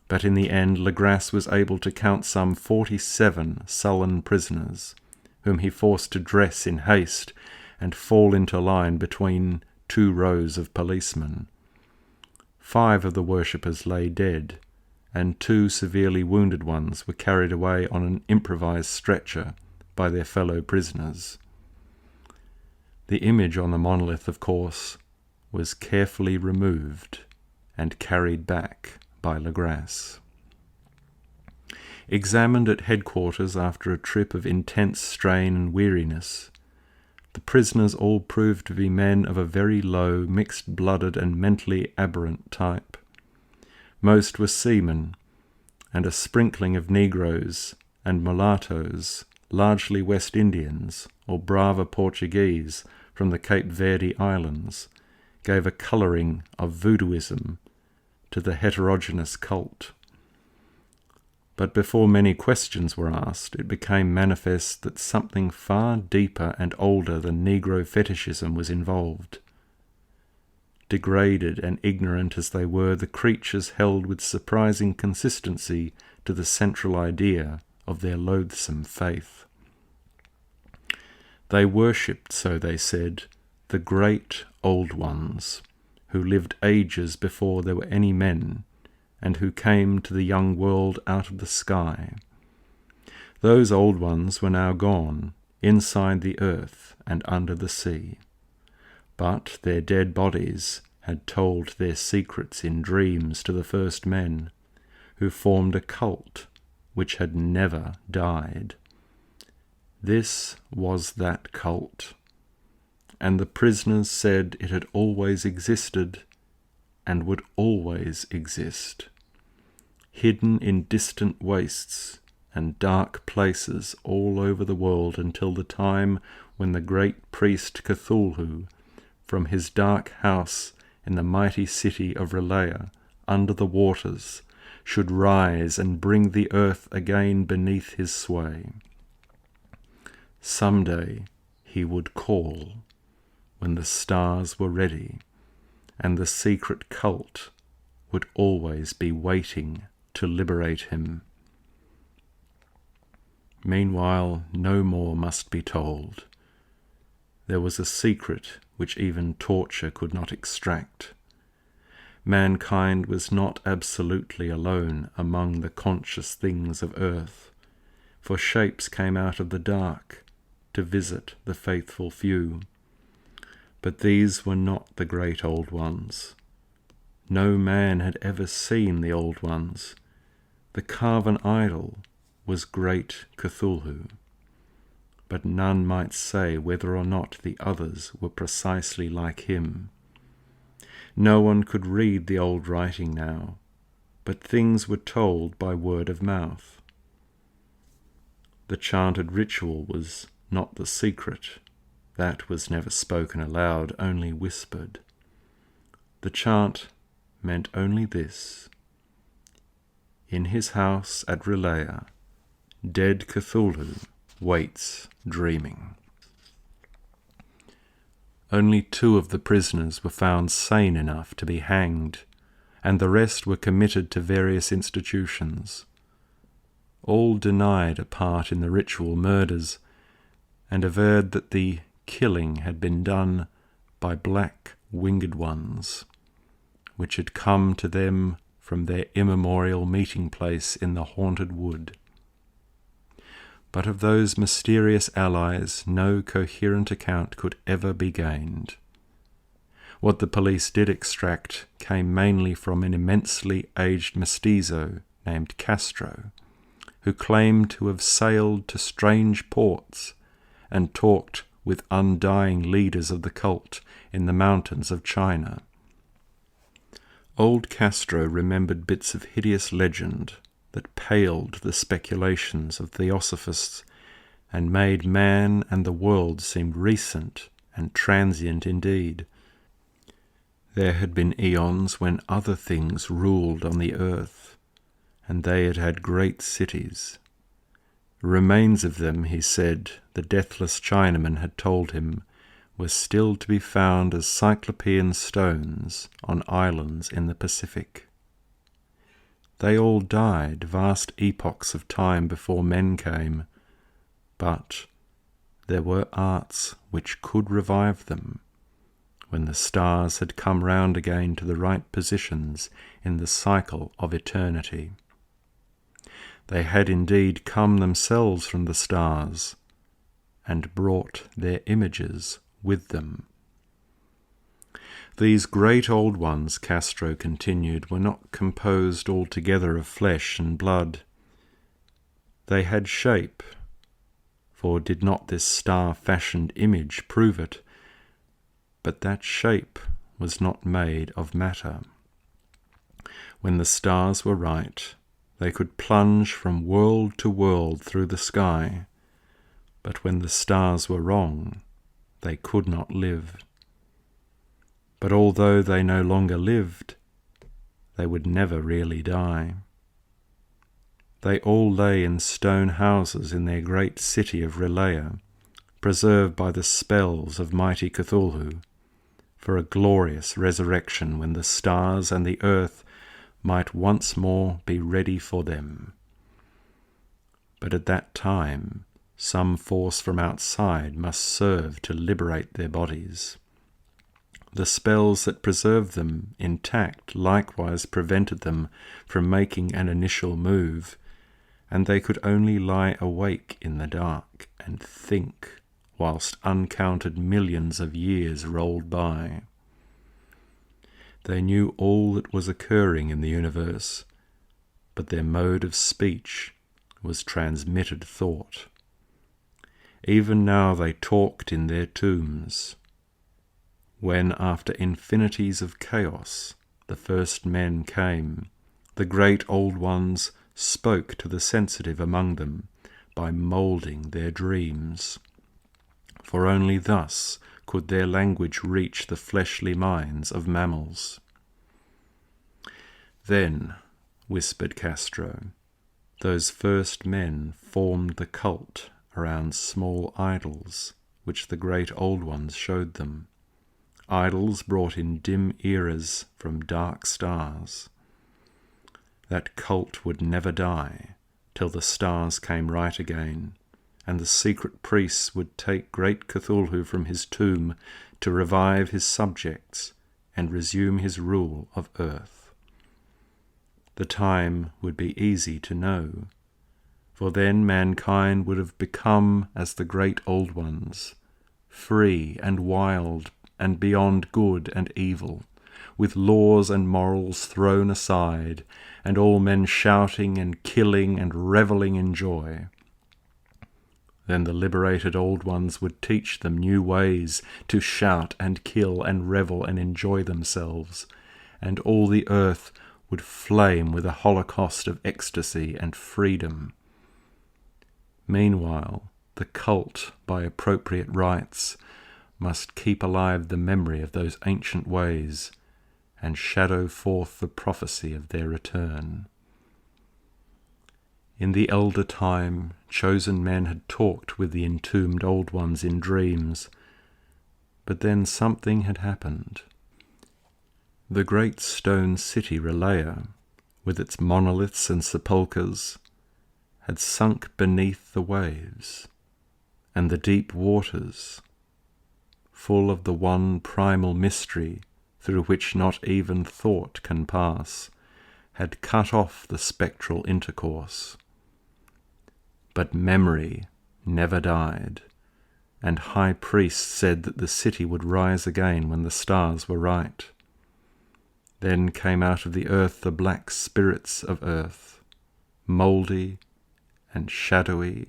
But in the end Legrasse was able to count some 47 sullen prisoners, whom he forced to dress in haste and fall into line between 2 rows of policemen. 5 of the worshippers lay dead, and 2 severely wounded ones were carried away on an improvised stretcher by their fellow prisoners. The image on the monolith, of course, was carefully removed and carried back by Legrasse. Examined at headquarters after a trip of intense strain and weariness, the prisoners all proved to be men of a very low, mixed-blooded and mentally aberrant type. Most were seamen, and a sprinkling of Negroes and mulattoes, largely West Indians or Brava Portuguese from the Cape Verde Islands, gave a colouring of voodooism to the heterogeneous cult. But before many questions were asked, it became manifest that something far deeper and older than Negro fetishism was involved. Degraded and ignorant as they were, the creatures held with surprising consistency to the central idea of their loathsome faith. They worshipped, so they said, the great old ones, who lived ages before there were any men, and who came to the young world out of the sky. Those old ones were now gone, inside the earth and under the sea. But their dead bodies had told their secrets in dreams to the first men, who formed a cult which had never died. This was that cult, and the prisoners said it had always existed and would always exist, hidden in distant wastes and dark places all over the world until the time when the great priest Cthulhu, from his dark house in the mighty city of Relaya, under the waters, should rise and bring the earth again beneath his sway. Some day he would call, when the stars were ready, and the secret cult would always be waiting to liberate him. Meanwhile, no more must be told. There was a secret which even torture could not extract. Mankind was not absolutely alone among the conscious things of earth, for shapes came out of the dark to visit the faithful few. But these were not the great old ones. No man had ever seen the old ones. The carven idol was great Cthulhu, but none might say whether or not the others were precisely like him. No one could read the old writing now, but things were told by word of mouth. The chanted ritual was not the secret. That was never spoken aloud, only whispered. The chant meant only this: in his house at Relaya, dead Cthulhu waits dreaming. Only 2 of the prisoners were found sane enough to be hanged, and the rest were committed to various institutions. All denied a part in the ritual murders, and averred that the killing had been done by black winged ones, which had come to them from their immemorial meeting place in the haunted wood. But of those mysterious allies no coherent account could ever be gained. What the police did extract came mainly from an immensely aged mestizo named Castro, who claimed to have sailed to strange ports and talked with undying leaders of the cult in the mountains of China. Old Castro remembered bits of hideous legend that paled the speculations of theosophists and made man and the world seem recent and transient indeed. There had been eons when other things ruled on the earth, and they had had great cities. The remains of them, he said, the deathless Chinaman had told him, were still to be found as cyclopean stones on islands in the Pacific. They all died vast epochs of time before men came, but there were arts which could revive them, when the stars had come round again to the right positions in the cycle of eternity. They had indeed come themselves from the stars, and brought their images with them. These great old ones, Castro continued, were not composed altogether of flesh and blood. They had shape, for did not this star-fashioned image prove it? But that shape was not made of matter. When the stars were right, they could plunge from world to world through the sky, but when the stars were wrong, they could not live. But although they no longer lived, they would never really die. They all lay in stone houses in their great city of Relaya, preserved by the spells of mighty Cthulhu, for a glorious resurrection when the stars and the earth might once more be ready for them. But at that time, some force from outside must serve to liberate their bodies. The spells that preserved them intact likewise prevented them from making an initial move, and they could only lie awake in the dark and think whilst uncounted millions of years rolled by. They knew all that was occurring in the universe, but their mode of speech was transmitted thought. Even now they talked in their tombs. When, after infinities of chaos, the first men came, the great old ones spoke to the sensitive among them by moulding their dreams. For only thus could their language reach the fleshly minds of mammals. Then, whispered Castro, those first men formed the cult around small idols which the great old ones showed them, idols brought in dim eras from dark stars. That cult would never die till the stars came right again, and the secret priests would take great Cthulhu from his tomb to revive his subjects and resume his rule of earth. The time would be easy to know, for then mankind would have become as the great old ones, free and wild and beyond good and evil, with laws and morals thrown aside, and all men shouting and killing and revelling in joy. Then the liberated old ones would teach them new ways to shout and kill and revel and enjoy themselves, and all the earth would flame with a holocaust of ecstasy and freedom. Meanwhile, the cult, by appropriate rites, must keep alive the memory of those ancient ways and shadow forth the prophecy of their return. In the elder time, chosen men had talked with the entombed old ones in dreams, but then something had happened. The great stone city Relaya, with its monoliths and sepulchres, had sunk beneath the waves, and the deep waters, full of the one primal mystery through which not even thought can pass, had cut off the spectral intercourse. But memory never died, and high priests said that the city would rise again when the stars were right. Then came out of the earth the black spirits of earth, mouldy and shadowy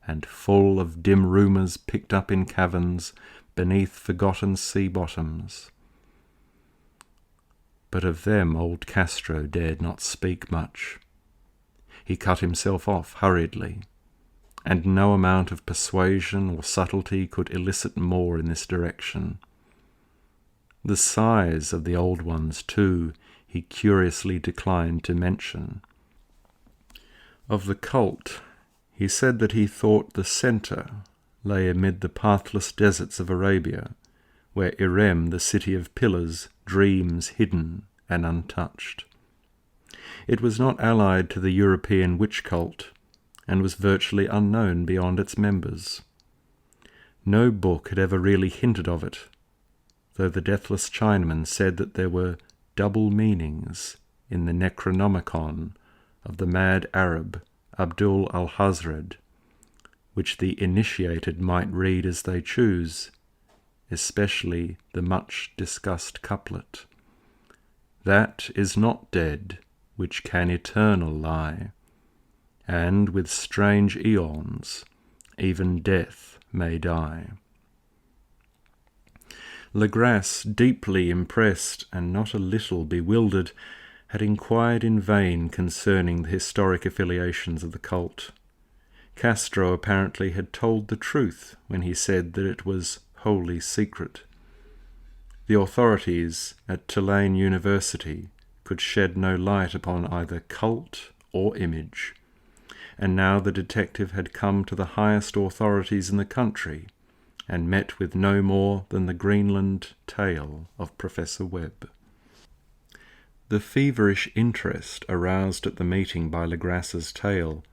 and full of dim rumours picked up in caverns beneath forgotten sea bottoms. But of them old Castro dared not speak much. He cut himself off hurriedly, and no amount of persuasion or subtlety could elicit more in this direction. The size of the old ones, too, he curiously declined to mention. Of the cult, he said that he thought the centre lay amid the pathless deserts of Arabia, where Irem, the city of pillars, dreams hidden and untouched. It was not allied to the European witch cult, and was virtually unknown beyond its members. No book had ever really hinted of it, though the deathless Chinaman said that there were double meanings in the Necronomicon of the mad Arab Abdul al-Hazred, which the initiated might read as they choose, especially the much-discussed couplet, "That is not dead which can eternal lie, and with strange aeons even death may die." Legrasse, deeply impressed and not a little bewildered, had inquired in vain concerning the historic affiliations of the cult. Castro apparently had told the truth when he said that it was wholly secret. The authorities at Tulane University could shed no light upon either cult or image, and now the detective had come to the highest authorities in the country and met with no more than the Greenland tale of Professor Webb. The feverish interest aroused at the meeting by Legrasse's tale,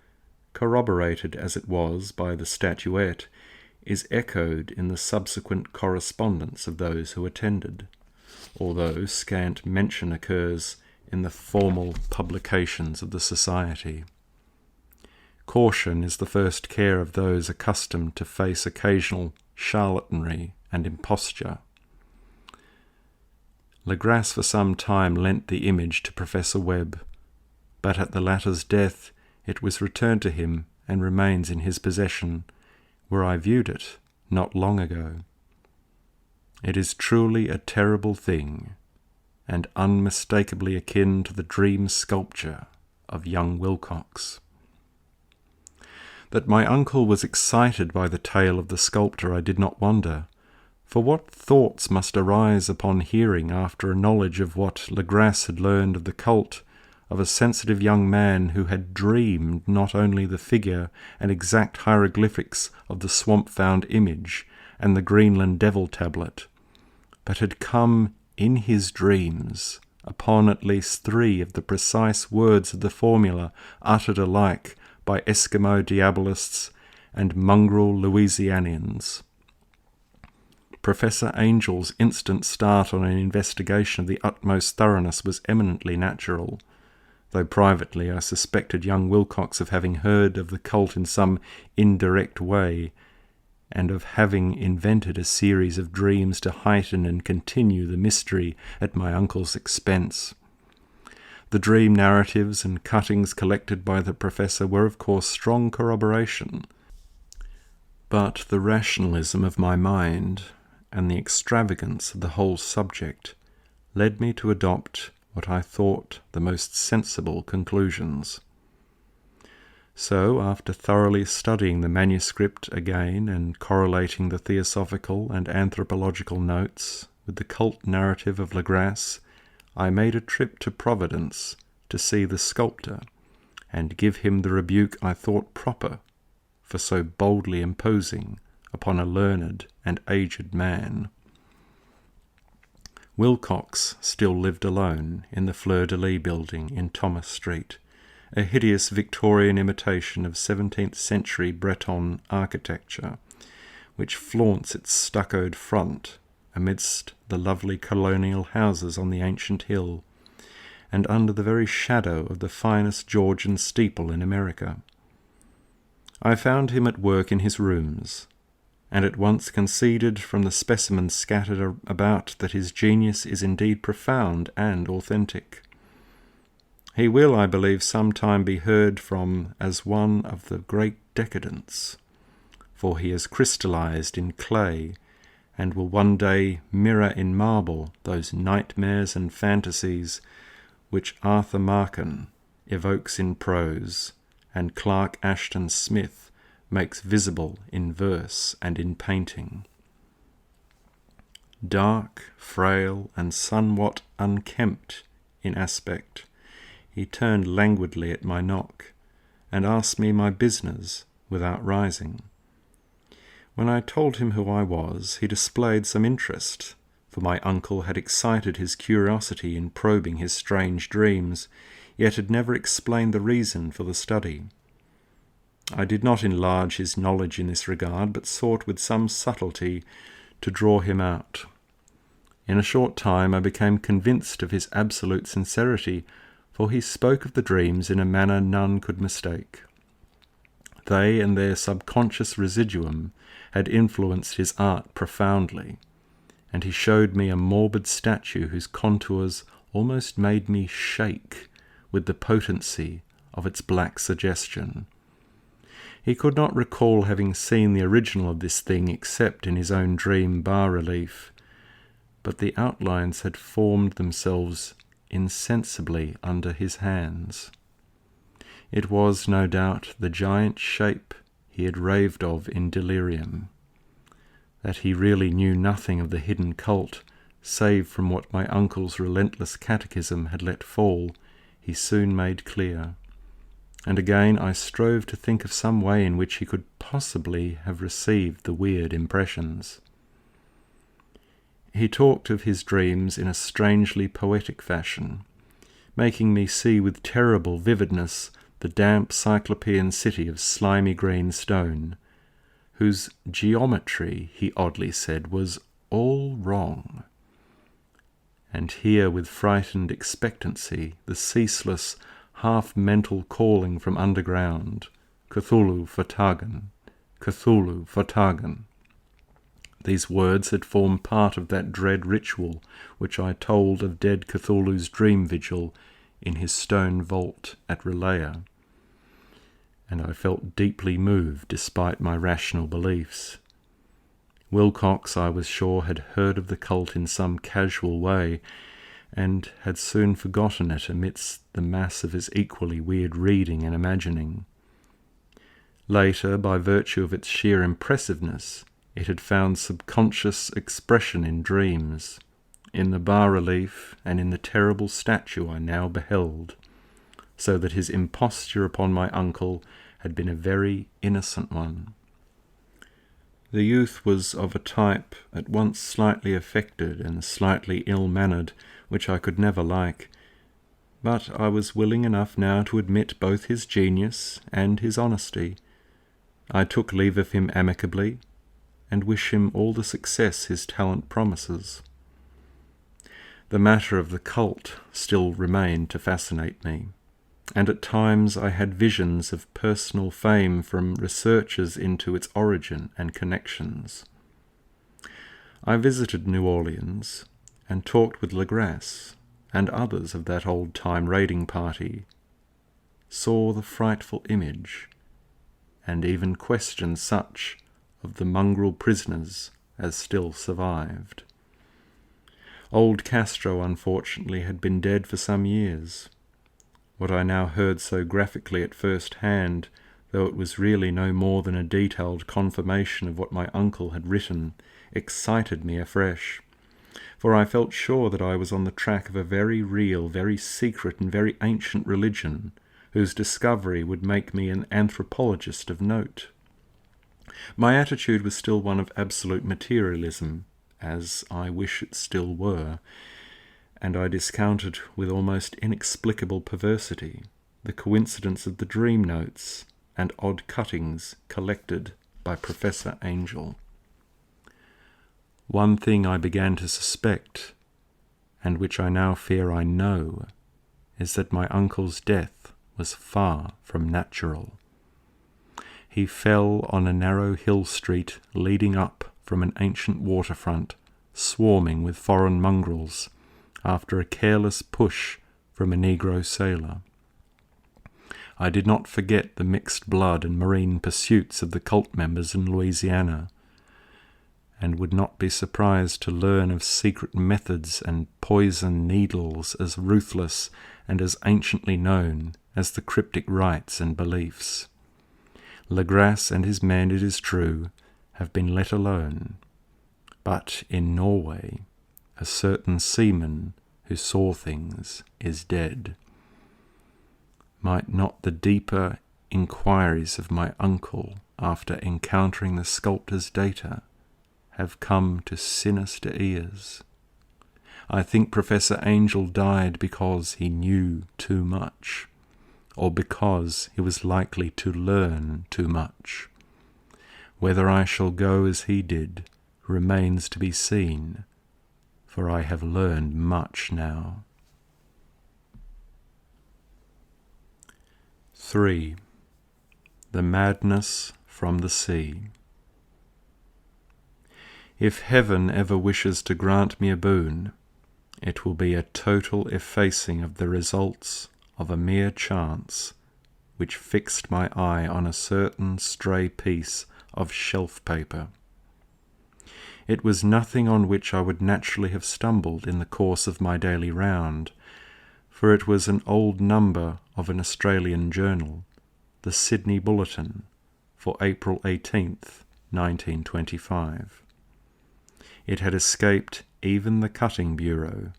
corroborated as it was by the statuette, is echoed in the subsequent correspondence of those who attended, although scant mention occurs in the formal publications of the Society. Caution is the first care of those accustomed to face occasional charlatanry and imposture. Legrasse for some time lent the image to Professor Webb, but at the latter's death it was returned to him and remains in his possession, where I viewed it not long ago. It is truly a terrible thing, and unmistakably akin to the dream sculpture of young Wilcox. That my uncle was excited by the tale of the sculptor I did not wonder, for what thoughts must arise upon hearing, after a knowledge of what Legrasse had learned of the cult, of a sensitive young man who had dreamed not only the figure and exact hieroglyphics of the swamp-found image and the Greenland devil tablet, but had come in his dreams upon at least 3 of the precise words of the formula uttered alike by Eskimo diabolists and mongrel Louisianians. Professor Angel's instant start on an investigation of the utmost thoroughness was eminently natural, though privately I suspected young Wilcox of having heard of the cult in some indirect way, and of having invented a series of dreams to heighten and continue the mystery at my uncle's expense. The dream narratives and cuttings collected by the professor were of course strong corroboration, but the rationalism of my mind and the extravagance of the whole subject led me to adopt what I thought the most sensible conclusions. So, after thoroughly studying the manuscript again and correlating the theosophical and anthropological notes with the cult narrative of Legrasse, I made a trip to Providence to see the sculptor and give him the rebuke I thought proper for so boldly imposing upon a learned and aged man. Wilcox still lived alone in the Fleur-de-Lis building in Thomas Street, a hideous Victorian imitation of 17th-century Breton architecture, which flaunts its stuccoed front amidst the lovely colonial houses on the ancient hill, and under the very shadow of the finest Georgian steeple in America. I found him at work in his rooms, and at once conceded from the specimens scattered about that his genius is indeed profound and authentic. He will, I believe, sometime be heard from as one of the great decadents, for he has crystallized in clay, and will one day mirror in marble those nightmares and fantasies which Arthur Markin evokes in prose, and Clark Ashton Smith makes visible in verse and in painting. Dark, frail, and somewhat unkempt in aspect, he turned languidly at my knock, and asked me my business without rising. When I told him who I was, he displayed some interest, for my uncle had excited his curiosity in probing his strange dreams, yet had never explained the reason for the study. I did not enlarge his knowledge in this regard, but sought with some subtlety to draw him out. In a short time I became convinced of his absolute sincerity, for he spoke of the dreams in a manner none could mistake. They and their subconscious residuum had influenced his art profoundly, and he showed me a morbid statue whose contours almost made me shake with the potency of its black suggestion. He could not recall having seen the original of this thing except in his own dream bas-relief, but the outlines had formed themselves insensibly under his hands. It was, no doubt, the giant shape he had raved of in delirium. That he really knew nothing of the hidden cult, save from what my uncle's relentless catechism had let fall, he soon made clear. And again I strove to think of some way in which he could possibly have received the weird impressions. He talked of his dreams in a strangely poetic fashion, making me see with terrible vividness the damp cyclopean city of slimy green stone, whose geometry, he oddly said, was all wrong. And hear with frightened expectancy the ceaseless, half-mental calling from underground, Cthulhu Fatagan, Cthulhu Fatagan. These words had formed part of that dread ritual which I told of dead Cthulhu's dream vigil in his stone vault at Relaya, and I felt deeply moved despite my rational beliefs. Wilcox, I was sure, had heard of the cult in some casual way, and had soon forgotten it amidst the mass of his equally weird reading and imagining. Later, by virtue of its sheer impressiveness, it had found subconscious expression in dreams, in the bas-relief and in the terrible statue I now beheld, so that his imposture upon my uncle had been a very innocent one. The youth was of a type at once slightly affected and slightly ill-mannered, which I could never like, but I was willing enough now to admit both his genius and his honesty. I took leave of him amicably, and wish him all the success his talent promises. The matter of the cult still remained to fascinate me, and at times I had visions of personal fame from researches into its origin and connections. I visited New Orleans, and talked with Legrasse and others of that old-time raiding party, saw the frightful image, and even questioned such of the mongrel prisoners as still survived. Old Castro, unfortunately, had been dead for some years. What I now heard so graphically at first hand, though it was really no more than a detailed confirmation of what my uncle had written, excited me afresh, for I felt sure that I was on the track of a very real, very secret, and very ancient religion, whose discovery would make me an anthropologist of note. My attitude was still one of absolute materialism, as I wish it still were, and I discounted with almost inexplicable perversity the coincidence of the dream notes and odd cuttings collected by Professor Angel. one thing I began to suspect, and which I now fear I know, is that my uncle's death was far from natural. He fell on a narrow hill street leading up from an ancient waterfront, swarming with foreign mongrels, after a careless push from a Negro sailor. I did not forget the mixed blood and marine pursuits of the cult members in Louisiana, and would not be surprised to learn of secret methods and poison needles as ruthless and as anciently known as the cryptic rites and beliefs. Legrasse and his men, it is true, have been let alone, but in Norway a certain seaman who saw things is dead. Might not the deeper inquiries of my uncle after encountering the sculptor's data have come to sinister ears? I think Professor Angel died because he knew too much, or because he was likely to learn too much. Whether I shall go as he did remains to be seen, for I have learned much now. 3. The Madness from the Sea. If heaven ever wishes to grant me a boon, it will be a total effacing of the results of a mere chance which fixed my eye on a certain stray piece of shelf paper. It was nothing on which I would naturally have stumbled in the course of my daily round, for it was an old number of an Australian journal, the Sydney Bulletin, for April 18th, 1925. It had escaped even the Cutting Bureau,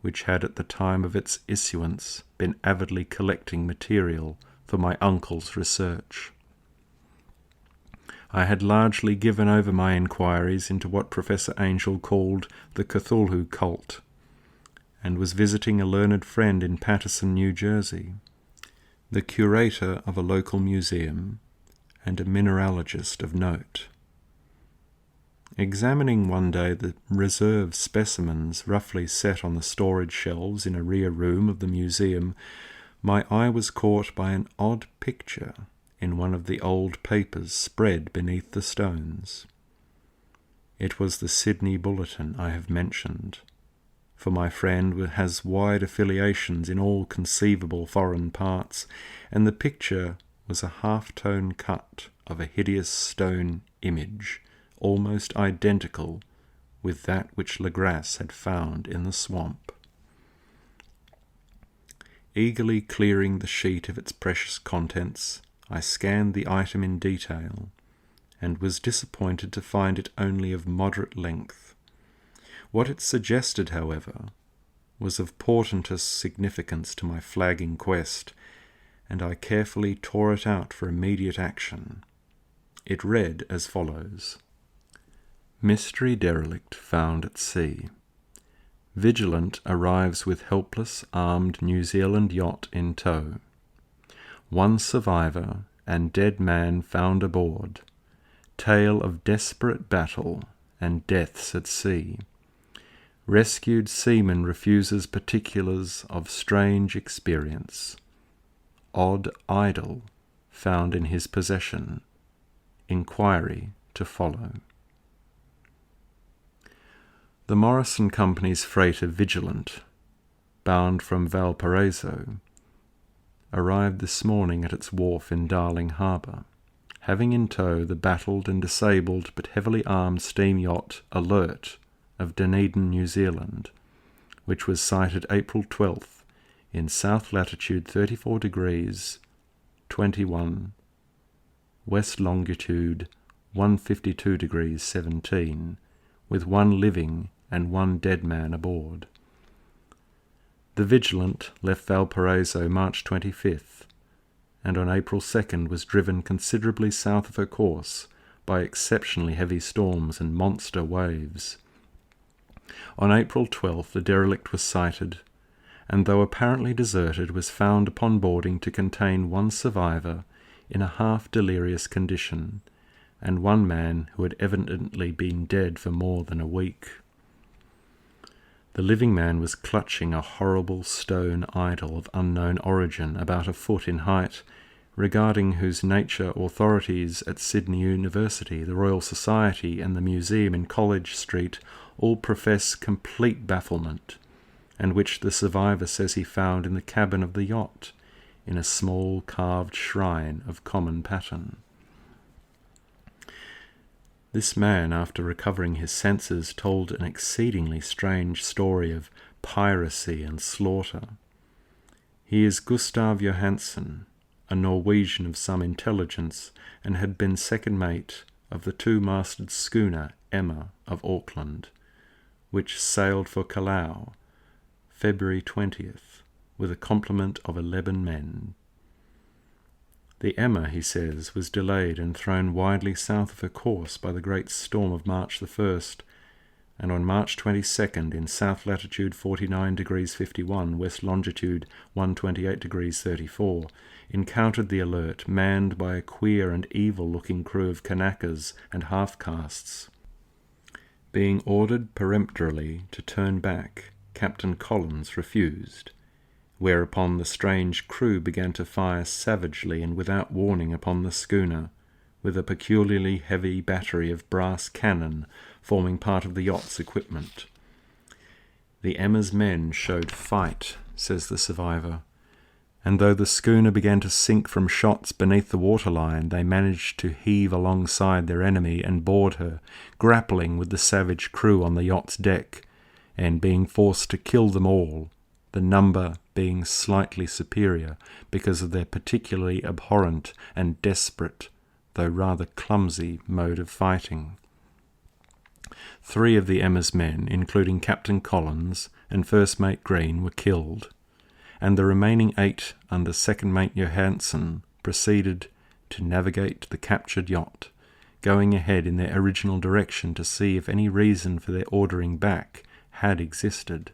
which had at the time of its issuance been avidly collecting material for my uncle's research. I had largely given over my inquiries into what Professor Angel called the Cthulhu cult, and was visiting a learned friend in Paterson, New Jersey, the curator of a local museum and a mineralogist of note. Examining one day the reserve specimens roughly set on the storage shelves in a rear room of the museum, my eye was caught by an odd picture in one of the old papers spread beneath the stones. It was the Sydney Bulletin I have mentioned, for my friend has wide affiliations in all conceivable foreign parts, and the picture was a half-tone cut of a hideous stone image, almost identical with that which Legrasse had found in the swamp. Eagerly clearing the sheet of its precious contents, I scanned the item in detail, and was disappointed to find it only of moderate length. What it suggested, however, was of portentous significance to my flagging quest, and I carefully tore it out for immediate action. It read as follows: Mystery derelict found at sea. Vigilant arrives with helpless armed New Zealand yacht in tow. One survivor and dead man found aboard. Tale of desperate battle and deaths at sea. Rescued seaman refuses particulars of strange experience. Odd idol found in his possession. Inquiry to follow. The Morrison Company's freighter Vigilant, bound from Valparaiso, arrived this morning at its wharf in Darling Harbour, having in tow the battled and disabled but heavily armed steam yacht Alert of Dunedin, New Zealand, which was sighted April 12th in south latitude 34 degrees 21, west longitude 152 degrees 17, with one living and one dead man aboard. The Vigilant left Valparaiso March 25th, and on April 2nd was driven considerably south of her course by exceptionally heavy storms and monster waves. On April 12th the derelict was sighted, and though apparently deserted, was found upon boarding to contain one survivor in a half-delirious condition, and one man who had evidently been dead for more than a week. The living man was clutching a horrible stone idol of unknown origin, about a foot in height, regarding whose nature authorities at Sydney University, the Royal Society, and the museum in College Street all profess complete bafflement, and which the survivor says he found in the cabin of the yacht, in a small carved shrine of common pattern. This man, after recovering his senses, told an exceedingly strange story of piracy and slaughter. He is Gustav Johansen, a Norwegian of some intelligence, and had been second mate of the two-masted schooner Emma of Auckland, which sailed for Callao, February 20th, with a complement of 11 men. The Emma, he says, was delayed and thrown widely south of her course by the great storm of March the 1st, and on March 22nd, in south latitude 49 degrees 51, west longitude 128 degrees 34, encountered the Alert, manned by a queer and evil-looking crew of Kanakas and half-castes. Being ordered peremptorily to turn back, Captain Collins refused, whereupon the strange crew began to fire savagely and without warning upon the schooner, with a peculiarly heavy battery of brass cannon forming part of the yacht's equipment. The Emma's men showed fight, says the survivor, and though the schooner began to sink from shots beneath the waterline, they managed to heave alongside their enemy and board her, grappling with the savage crew on the yacht's deck, and being forced to kill them all, the number being slightly superior because of their particularly abhorrent and desperate, though rather clumsy, mode of fighting. 3 of the Emma's men, including Captain Collins and First Mate Green, were killed, and the remaining 8 under Second Mate Johansen proceeded to navigate the captured yacht, going ahead in their original direction to see if any reason for their ordering back had existed.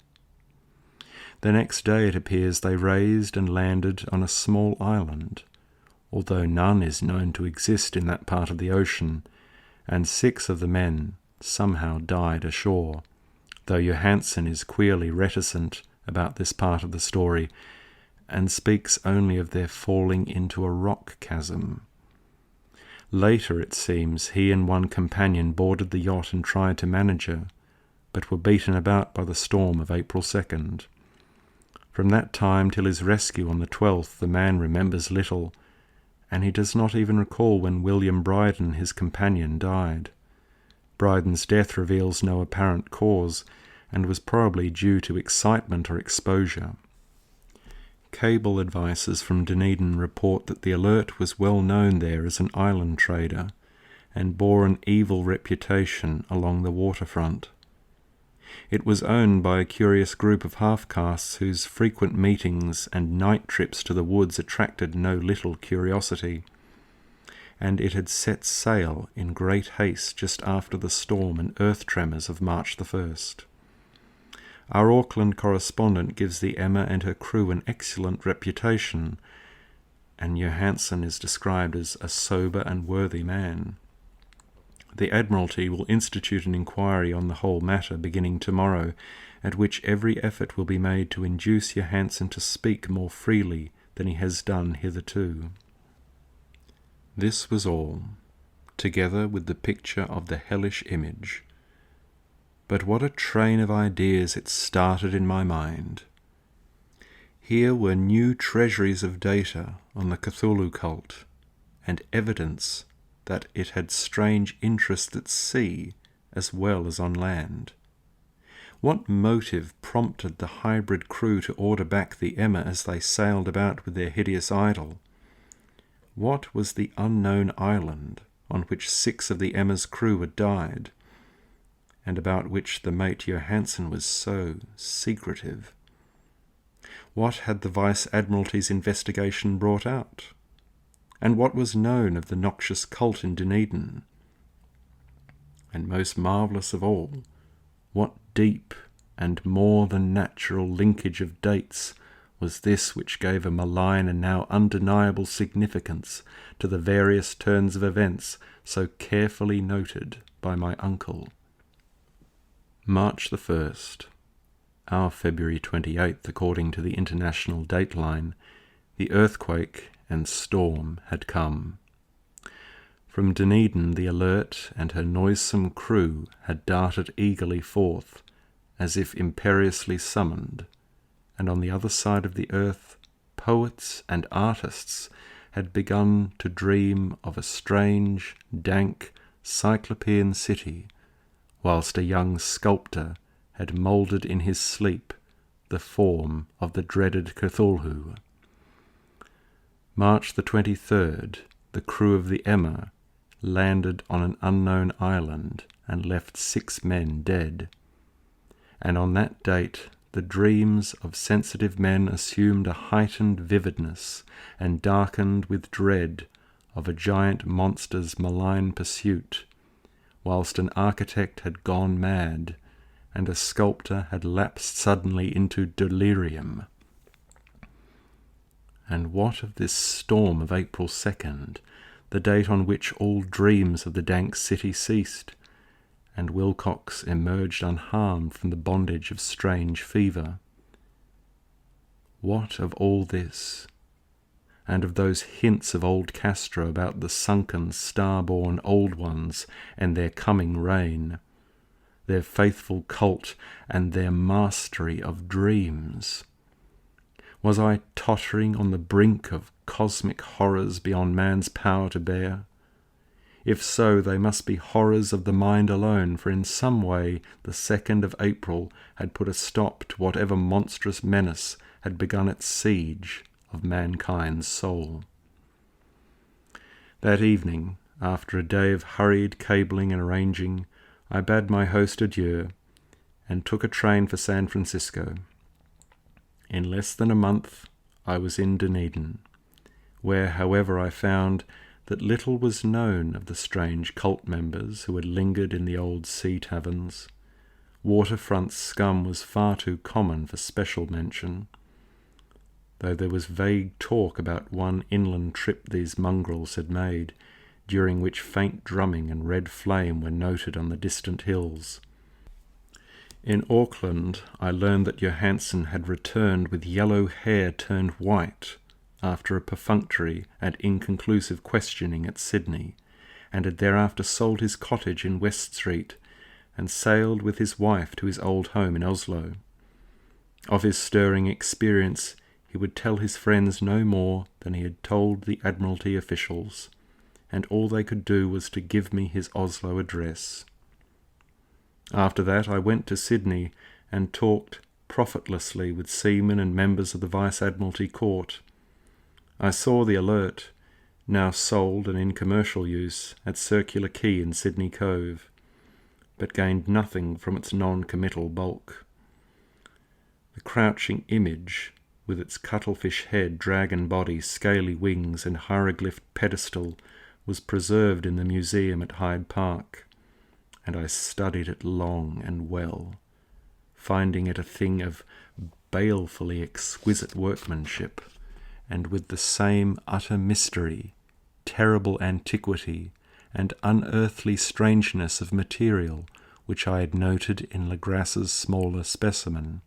The next day, it appears, they raised and landed on a small island, although none is known to exist in that part of the ocean, and 6 of the men somehow died ashore, though Johansen is queerly reticent about this part of the story, and speaks only of their falling into a rock chasm. Later, it seems, he and one companion boarded the yacht and tried to manage her, but were beaten about by the storm of April 2nd. From that time till his rescue on the 12th, the man remembers little, and he does not even recall when William Bryden, his companion, died. Bryden's death reveals no apparent cause, and was probably due to excitement or exposure. Cable advices from Dunedin report that the Alert was well known there as an island trader, and bore an evil reputation along the waterfront. It was owned by a curious group of half-castes whose frequent meetings and night trips to the woods attracted no little curiosity, and it had set sail in great haste just after the storm and earth tremors of March the 1st. Our Auckland correspondent gives the Emma and her crew an excellent reputation, and Johansen is described as a sober and worthy man. The Admiralty will institute an inquiry on the whole matter beginning tomorrow, at which every effort will be made to induce Johansen to speak more freely than he has done hitherto. This was all, together with the picture of the hellish image. But what a train of ideas it started in my mind. Here were new treasuries of data on the Cthulhu cult, and evidence that it had strange interests at sea as well as on land. What motive prompted the hybrid crew to order back the Emma as they sailed about with their hideous idol? What was the unknown island on which 6 of the Emma's crew had died, and about which the mate Johansen was so secretive? What had the Vice-Admiralty's investigation brought out? And what was known of the noxious cult in Dunedin? And most marvellous of all, what deep and more than natural linkage of dates was this which gave a malign and now undeniable significance to the various turns of events so carefully noted by my uncle. March the 1st. Our February 28th, according to the international dateline, the earthquake and storm had come. From Dunedin the Alert and her noisome crew had darted eagerly forth, as if imperiously summoned, and on the other side of the earth poets and artists had begun to dream of a strange, dank, cyclopean city, whilst a young sculptor had moulded in his sleep the form of the dreaded Cthulhu. March the 23rd, the crew of the Emma landed on an unknown island and left 6 men dead. And on that date the dreams of sensitive men assumed a heightened vividness and darkened with dread of a giant monster's malign pursuit, whilst an architect had gone mad and a sculptor had lapsed suddenly into delirium. And what of this storm of April 2nd, the date on which all dreams of the dank city ceased, and Wilcox emerged unharmed from the bondage of strange fever? What of all this, and of those hints of old Castro about the sunken, star-born old ones and their coming reign, their faithful cult and their mastery of dreams? Was I tottering on the brink of cosmic horrors beyond man's power to bear? If so, they must be horrors of the mind alone, for in some way the 2nd of April had put a stop to whatever monstrous menace had begun its siege of mankind's soul. That evening, after a day of hurried cabling and arranging, I bade my host adieu and took a train for San Francisco. In less than a month I was in Dunedin, where, however, I found that little was known of the strange cult members who had lingered in the old sea taverns. Waterfront scum was far too common for special mention, though there was vague talk about one inland trip these mongrels had made, during which faint drumming and red flame were noted on the distant hills. In Auckland I learned that Johansen had returned with yellow hair turned white after a perfunctory and inconclusive questioning at Sydney, and had thereafter sold his cottage in West Street and sailed with his wife to his old home in Oslo. Of his stirring experience he would tell his friends no more than he had told the Admiralty officials, and all they could do was to give me his Oslo address. After that I went to Sydney and talked profitlessly with seamen and members of the Vice-Admiralty Court. I saw the Alert, now sold and in commercial use, at Circular Quay in Sydney Cove, but gained nothing from its non-committal bulk. The crouching image, with its cuttlefish head, dragon body, scaly wings, and hieroglyphed pedestal, was preserved in the museum at Hyde Park, and I studied it long and well, finding it a thing of balefully exquisite workmanship, and with the same utter mystery, terrible antiquity, and unearthly strangeness of material which I had noted in Legrasse's smaller specimen.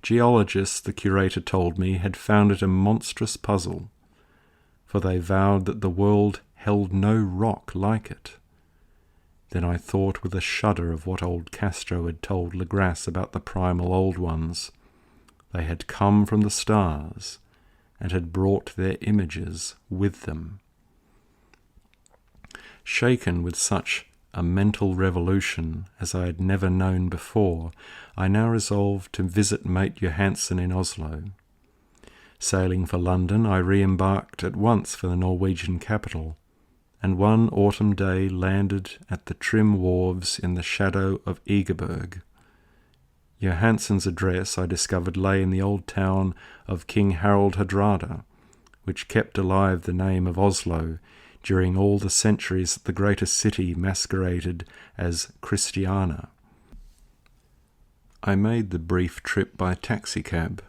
Geologists, the curator told me, had found it a monstrous puzzle, for they vowed that the world held no rock like it. Then I thought with a shudder of what old Castro had told Legrasse about the primal old ones. They had come from the stars, and had brought their images with them. Shaken with such a mental revolution as I had never known before, I now resolved to visit mate Johansen in Oslo. Sailing for London, I re-embarked at once for the Norwegian capital, and one autumn day landed at the trim wharves in the shadow of Egeberg. Johansen's address, I discovered, lay in the old town of King Harald Hardrada, which kept alive the name of Oslo during all the centuries that the greatest city masqueraded as Christiana. I made the brief trip by taxicab,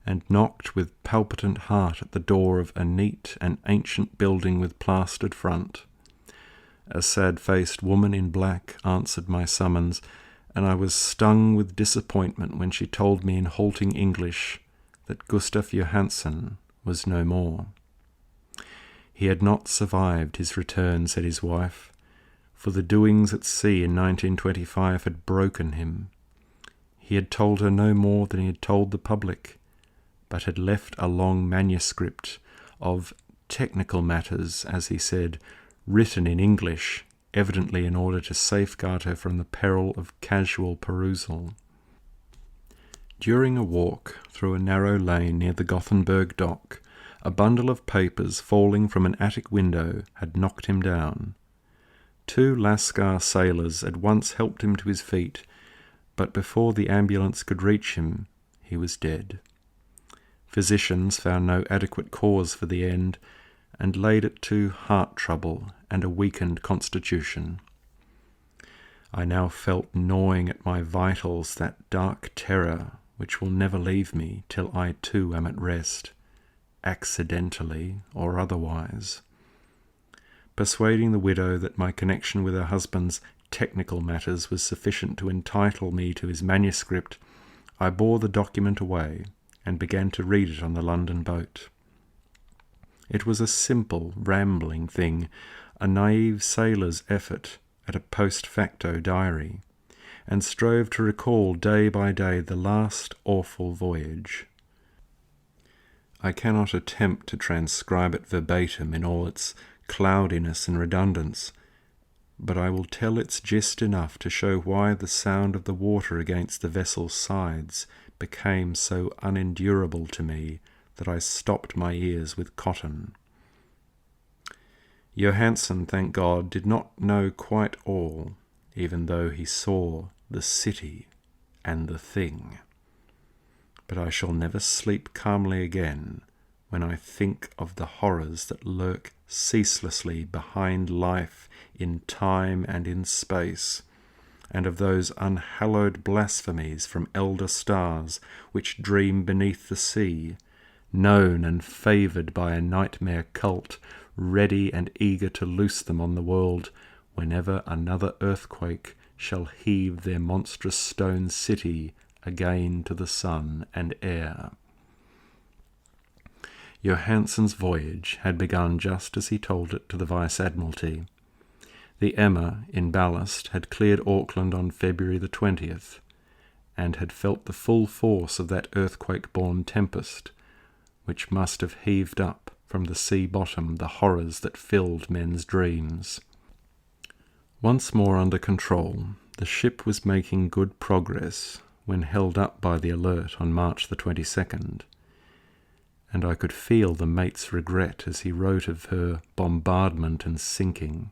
and knocked with palpitant heart at the door of a neat and ancient building with plastered front. A sad-faced woman in black answered my summons, and I was stung with disappointment when she told me in halting English that Gustav Johansen was no more. He had not survived his return, said his wife, for the doings at sea in 1925 had broken him. He had told her no more than he had told the public, but had left a long manuscript of technical matters, as he said, written in English, evidently in order to safeguard her from the peril of casual perusal. During a walk through a narrow lane near the Gothenburg dock, a bundle of papers falling from an attic window had knocked him down. 2 Lascar sailors at once helped him to his feet, but before the ambulance could reach him, he was dead. Physicians found no adequate cause for the end, and laid it to heart trouble and a weakened constitution. I now felt gnawing at my vitals that dark terror which will never leave me till I too am at rest, accidentally or otherwise. Persuading the widow that my connection with her husband's technical matters was sufficient to entitle me to his manuscript, I bore the document away and began to read it on the London boat. It was a simple, rambling thing, a naive sailor's effort at a post facto diary, and strove to recall day by day the last awful voyage. I cannot attempt to transcribe it verbatim in all its cloudiness and redundance, but I will tell its gist enough to show why the sound of the water against the vessel's sides became so unendurable to me that I stopped my ears with cotton. Johansen, thank God, did not know quite all, even though he saw the city and the thing. But I shall never sleep calmly again when I think of the horrors that lurk ceaselessly behind life in time and in space, and of those unhallowed blasphemies from elder stars which dream beneath the sea, known and favoured by a nightmare cult, ready and eager to loose them on the world whenever another earthquake shall heave their monstrous stone city again to the sun and air. Johansen's voyage had begun just as he told it to the Vice-Admiralty. The Emma, in ballast, had cleared Auckland on February the 20th, and had felt the full force of that earthquake-born tempest, which must have heaved up from the sea bottom the horrors that filled men's dreams. Once more under control, the ship was making good progress when held up by the Alert on March the 22nd, and I could feel the mate's regret as he wrote of her bombardment and sinking.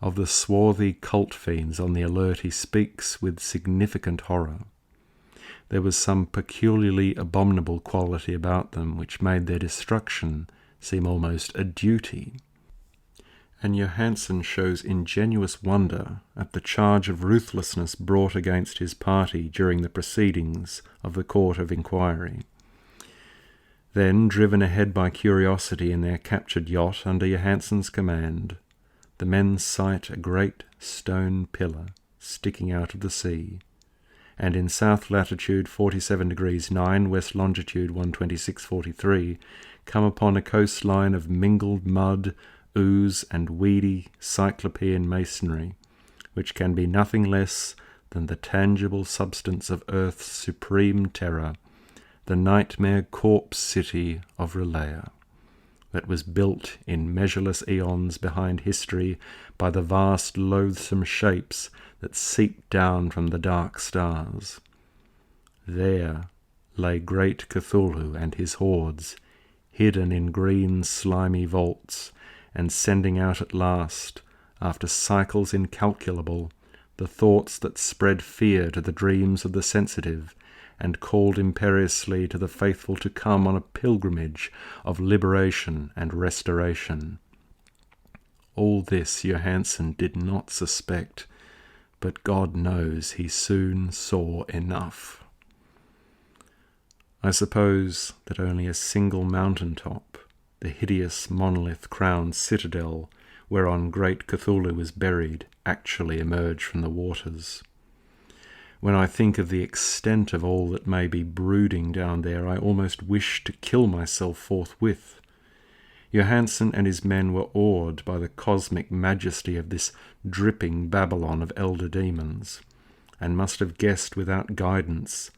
Of the swarthy cult fiends on the Alert he speaks with significant horror. There was some peculiarly abominable quality about them which made their destruction seem almost a duty. And Johansen shows ingenuous wonder at the charge of ruthlessness brought against his party during the proceedings of the Court of Inquiry. Then, driven ahead by curiosity in their captured yacht under Johansen's command, the men sight a great stone pillar sticking out of the sea, and in south latitude 47 degrees 9, west longitude 126.43, come upon a coastline of mingled mud, ooze, and weedy cyclopean masonry, which can be nothing less than the tangible substance of Earth's supreme terror, the nightmare corpse city of Relaya, that was built in measureless eons behind history by the vast loathsome shapes that seeped down from the dark stars. There lay great Cthulhu and his hordes, hidden in green slimy vaults, and sending out at last, after cycles incalculable, the thoughts that spread fear to the dreams of the sensitive, and called imperiously to the faithful to come on a pilgrimage of liberation and restoration. All this Johansen did not suspect, but God knows he soon saw enough. I suppose that only a single mountain top, the hideous monolith-crowned citadel whereon great Cthulhu is buried, actually emerge from the waters. When I think of the extent of all that may be brooding down there, I almost wish to kill myself forthwith. Johansen and his men were awed by the cosmic majesty of this dripping Babylon of elder demons, and must have guessed without guidance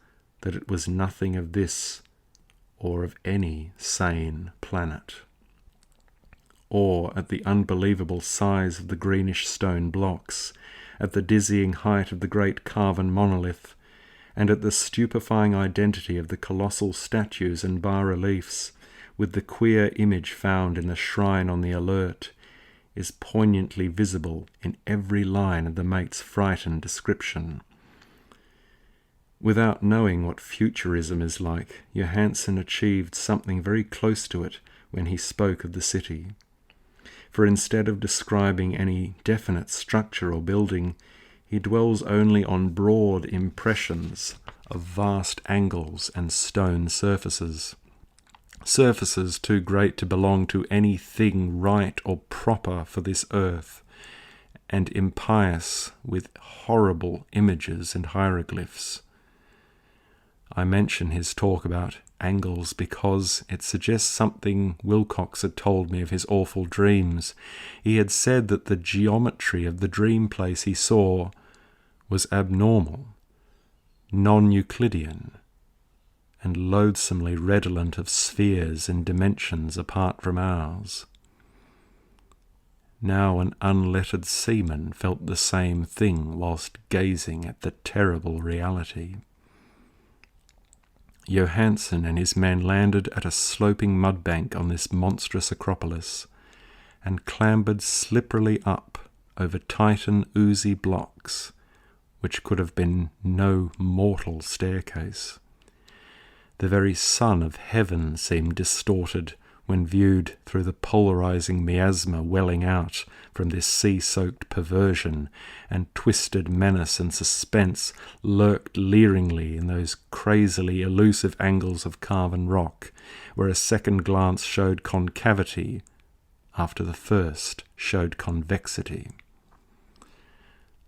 that it was nothing of this or of any sane planet. Or at the unbelievable size of the greenish stone blocks, at the dizzying height of the great carven monolith, and at the stupefying identity of the colossal statues and bas-reliefs, with the queer image found in the shrine on the Alert, is poignantly visible in every line of the mate's frightened description. Without knowing what futurism is like, Johansen achieved something very close to it when he spoke of the city. For instead of describing any definite structure or building, he dwells only on broad impressions of vast angles and stone surfaces. Surfaces too great to belong to anything right or proper for this earth, and impious with horrible images and hieroglyphs. I mention his talk about angles because it suggests something Wilcox had told me of his awful dreams. He had said that the geometry of the dream place he saw was abnormal, non-Euclidean, and loathsomely redolent of spheres and dimensions apart from ours. Now an unlettered seaman felt the same thing whilst gazing at the terrible reality. Johansen and his men landed at a sloping mudbank on this monstrous acropolis, and clambered slipperily up over Titan oozy blocks, which could have been no mortal staircase. The very sun of heaven seemed distorted when viewed through the polarizing miasma welling out from this sea-soaked perversion, and twisted menace and suspense lurked leeringly in those crazily elusive angles of carven rock, where a second glance showed concavity after the first showed convexity.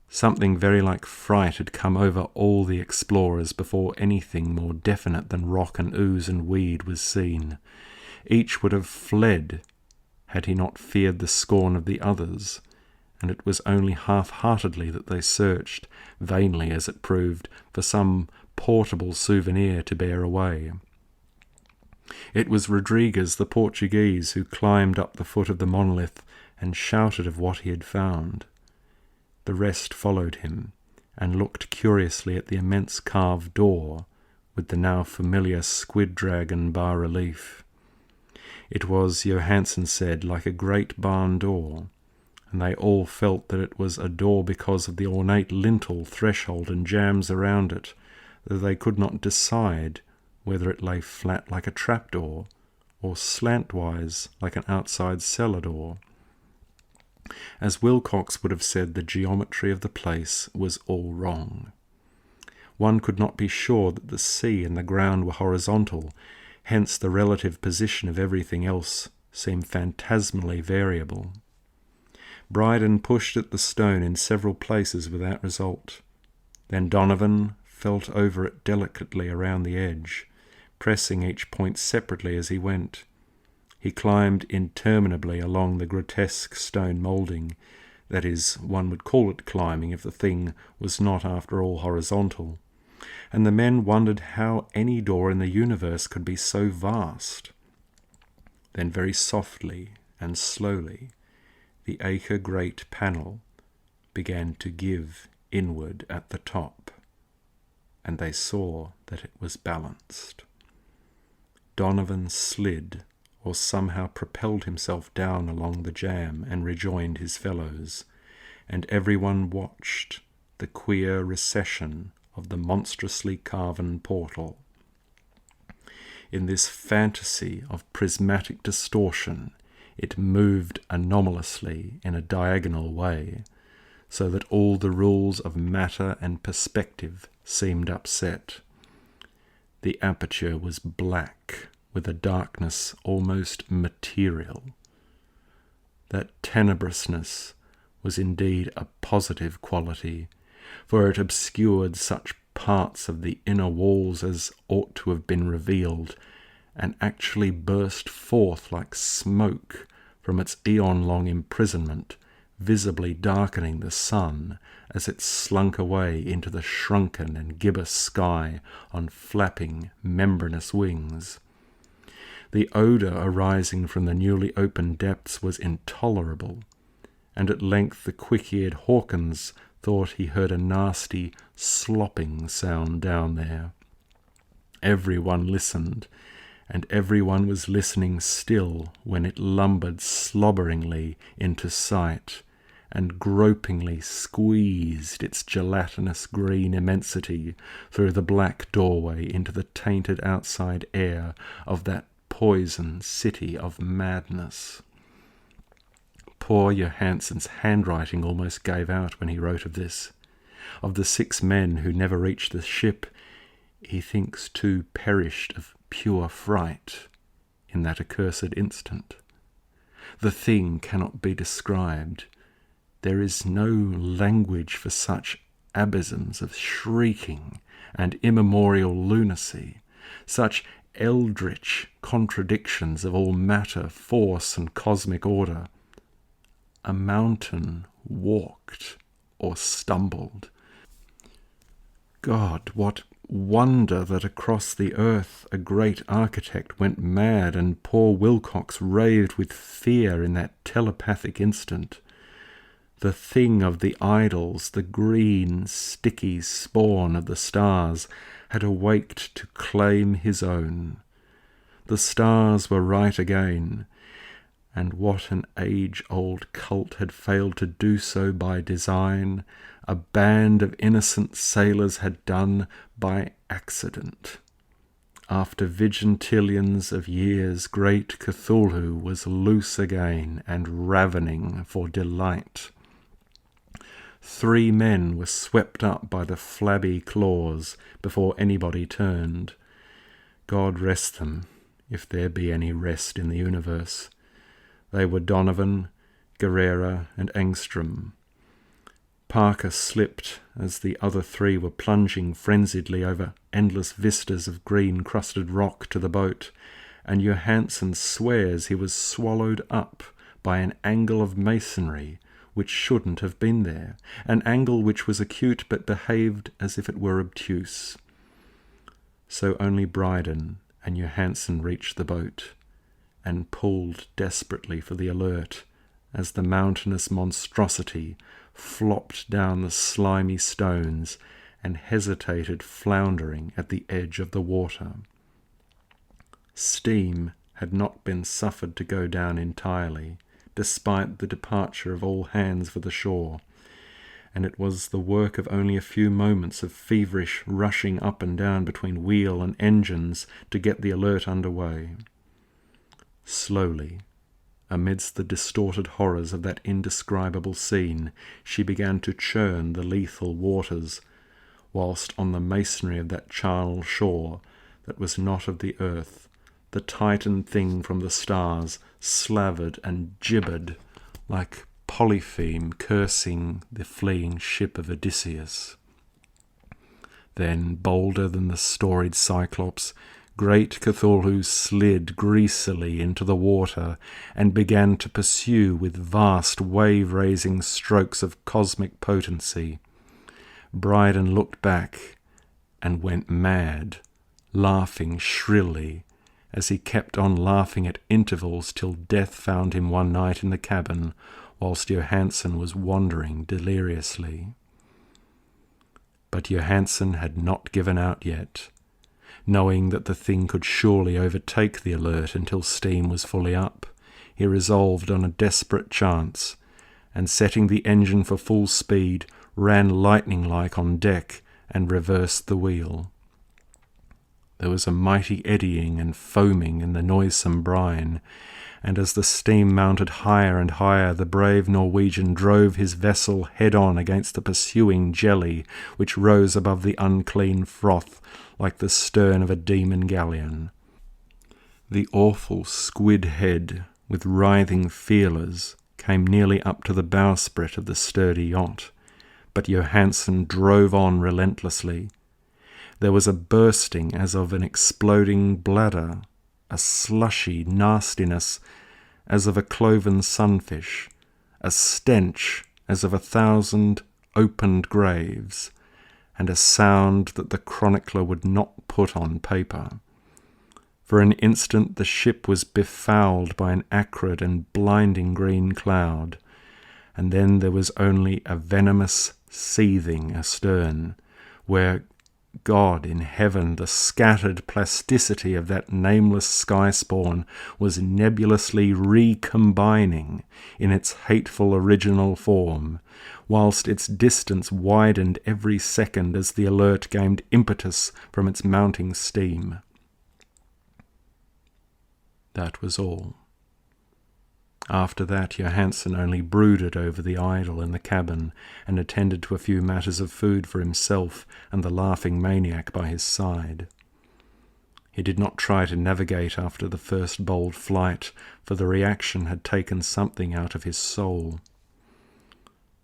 Something very like fright had come over all the explorers before anything more definite than rock and ooze and weed was seen. Each would have fled had he not feared the scorn of the others, and it was only half-heartedly that they searched, vainly as it proved, for some portable souvenir to bear away. It was Rodriguez the Portuguese who climbed up the foot of the monolith and shouted of what he had found. The rest followed him, and looked curiously at the immense carved door with the now familiar squid dragon bas-relief. It was, Johansen said, like a great barn door, and they all felt that it was a door because of the ornate lintel, threshold, and jambs around it, though they could not decide whether it lay flat like a trapdoor, or slantwise like an outside cellar door. As Wilcox would have said, the geometry of the place was all wrong. One could not be sure that the sea and the ground were horizontal, hence the relative position of everything else seemed phantasmally variable. Bryden pushed at the stone in several places without result. Then Donovan felt over it delicately around the edge, pressing each point separately as he went. He climbed interminably along the grotesque stone moulding. That is, one would call it climbing if the thing was not after all horizontal. And the men wondered how any door in the universe could be so vast. Then very softly and slowly the acre-great panel began to give inward at the top, and they saw that it was balanced. Donovan slid or somehow propelled himself down along the jamb and rejoined his fellows, and everyone watched the queer recession of the monstrously carven portal. In this fantasy of prismatic distortion, it moved anomalously in a diagonal way, so that all the rules of matter and perspective seemed upset. The aperture was black, with a darkness almost material. That tenebrousness was indeed a positive quality, for it obscured such parts of the inner walls as ought to have been revealed, and actually burst forth like smoke from its eon-long imprisonment, visibly darkening the sun as it slunk away into the shrunken and gibbous sky on flapping, membranous wings. The odour arising from the newly opened depths was intolerable, and at length the quick-eared Hawkins thought he heard a nasty slopping sound down there. Everyone listened, and everyone was listening still when it lumbered slobberingly into sight and gropingly squeezed its gelatinous green immensity through the black doorway into the tainted outside air of that poison city of madness. Poor Johansen's handwriting almost gave out when he wrote of this. Of the 6 men who never reached the ship, he thinks 2 perished of pure fright in that accursed instant. The thing cannot be described. There is no language for such abysms of shrieking and immemorial lunacy, such eldritch contradictions of all matter, force, and cosmic order. A mountain walked or stumbled. God, what wonder that across the earth a great architect went mad and poor Wilcox raved with fear in that telepathic instant. The thing of the idols, the green, sticky spawn of the stars, had awaked to claim his own. The stars were right again, and what an age-old cult had failed to do so by design, a band of innocent sailors had done by accident. After vigintillions of years, great Cthulhu was loose again and ravening for delight. 3 men were swept up by the flabby claws before anybody turned. God rest them, if there be any rest in the universe. They were Donovan, Guerrera, and Engstrom. Parker slipped as the other 3 were plunging frenziedly over endless vistas of green-crusted rock to the boat, and Johansen swears he was swallowed up by an angle of masonry which shouldn't have been there, an angle which was acute but behaved as if it were obtuse. So only Bryden and Johansen reached the boat, and pulled desperately for the Alert as the mountainous monstrosity flopped down the slimy stones and hesitated floundering at the edge of the water. Steam had not been suffered to go down entirely, despite the departure of all hands for the shore, and it was the work of only a few moments of feverish rushing up and down between wheel and engines to get the Alert under way. Slowly, amidst the distorted horrors of that indescribable scene, she began to churn the lethal waters, whilst on the masonry of that charnel shore that was not of the earth, the Titan thing from the stars slavered and gibbered like Polypheme cursing the fleeing ship of Odysseus. Then, bolder than the storied Cyclops, great Cthulhu slid greasily into the water and began to pursue with vast wave-raising strokes of cosmic potency. Bryden looked back and went mad, laughing shrilly, as he kept on laughing at intervals till death found him one night in the cabin, whilst Johansen was wandering deliriously. But Johansen had not given out yet. Knowing that the thing could surely overtake the Alert until steam was fully up, he resolved on a desperate chance, and setting the engine for full speed, ran lightning-like on deck and reversed the wheel. there was a mighty eddying and foaming in the noisome brine, and as the steam mounted higher and higher, the brave Norwegian drove his vessel head-on against the pursuing jelly, which rose above the unclean froth like the stern of a demon galleon. The awful squid head, with writhing feelers, came nearly up to the bowsprit of the sturdy yacht, but Johansen drove on relentlessly. There was a bursting as of an exploding bladder, a slushy nastiness as of a cloven sunfish, a stench as of 1,000 opened graves, and a sound that the chronicler would not put on paper. For an instant the ship was befouled by an acrid and blinding green cloud, and then there was only a venomous seething astern, where, God in heaven, the scattered plasticity of that nameless sky-spawn was nebulously recombining in its hateful original form, whilst its distance widened every second as the Alert gained impetus from its mounting steam. That was all. After that, Johansen only brooded over the idol in the cabin and attended to a few matters of food for himself and the laughing maniac by his side. He did not try to navigate after the first bold flight, for the reaction had taken something out of his soul.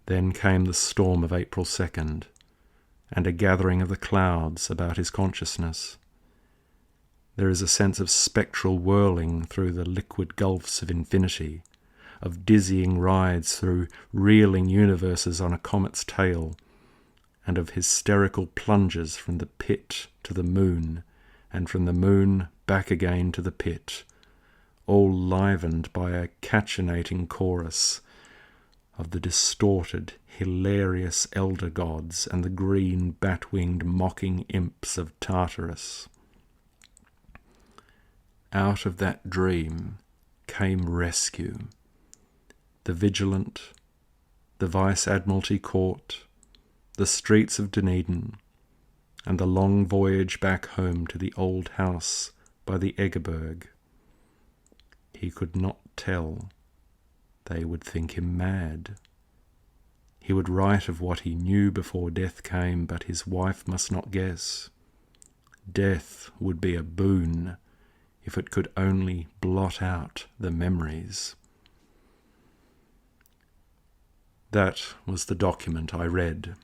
Then came the storm of April 2nd, and a gathering of the clouds about his consciousness. There is a sense of spectral whirling through the liquid gulfs of infinity, of dizzying rides through reeling universes on a comet's tail, and of hysterical plunges from the pit to the moon, and from the moon back again to the pit, all livened by a cachinnating chorus of the distorted, hilarious elder gods and the green, bat-winged, mocking imps of Tartarus. Out of that dream came rescue. The Vigilant, the Vice-Admiralty Court, the streets of Dunedin, and the long voyage back home to the old house by the Egerberg. He could not tell. They would think him mad. He would write of what he knew before death came, but his wife must not guess. Death would be a boon, if it could only blot out the memories. That was the document I read,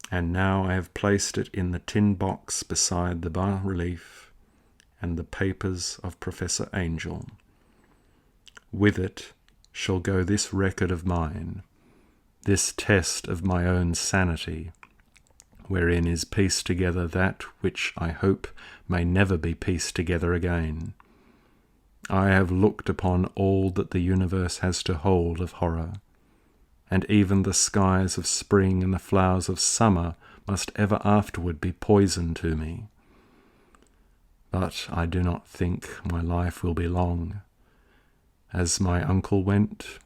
and now I have placed it in the tin box beside the bas-relief and the papers of Professor Angel. With it shall go this record of mine, this test of my own sanity, wherein is pieced together that which I hope may never be pieced together again. I have looked upon all that the universe has to hold of horror, and even the skies of spring and the flowers of summer must ever afterward be poison to me. But I do not think my life will be long. As my uncle went,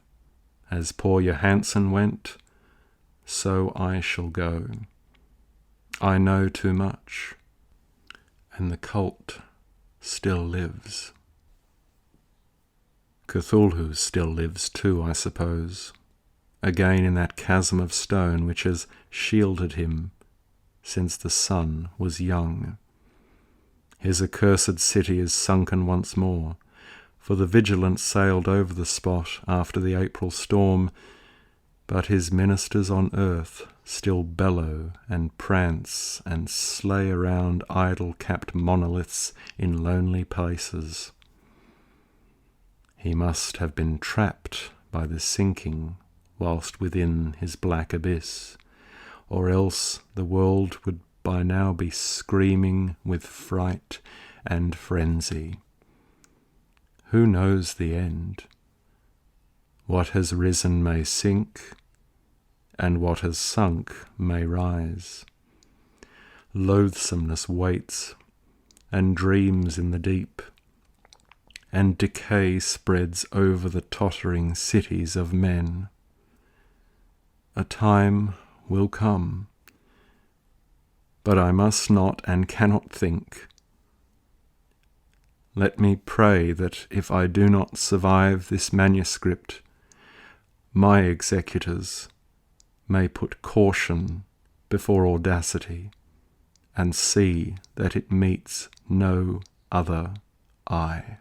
as poor Johansen went, so I shall go. I know too much, and the cult still lives. Cthulhu still lives too, I suppose, again in that chasm of stone which has shielded him since the sun was young. His accursed city is sunken once more, for the Vigilant sailed over the spot after the April storm, but his ministers on earth still bellow and prance and slay around idol-capped monoliths in lonely places. He must have been trapped by the sinking whilst within his black abyss, or else the world would by now be screaming with fright and frenzy. Who knows the end? What has risen may sink, and what has sunk may rise. Loathsomeness waits, and dreams in the deep, and decay spreads over the tottering cities of men. A time will come, but I must not and cannot think let me pray that if I do not survive this manuscript, my executors may put caution before audacity and see that it meets no other eye.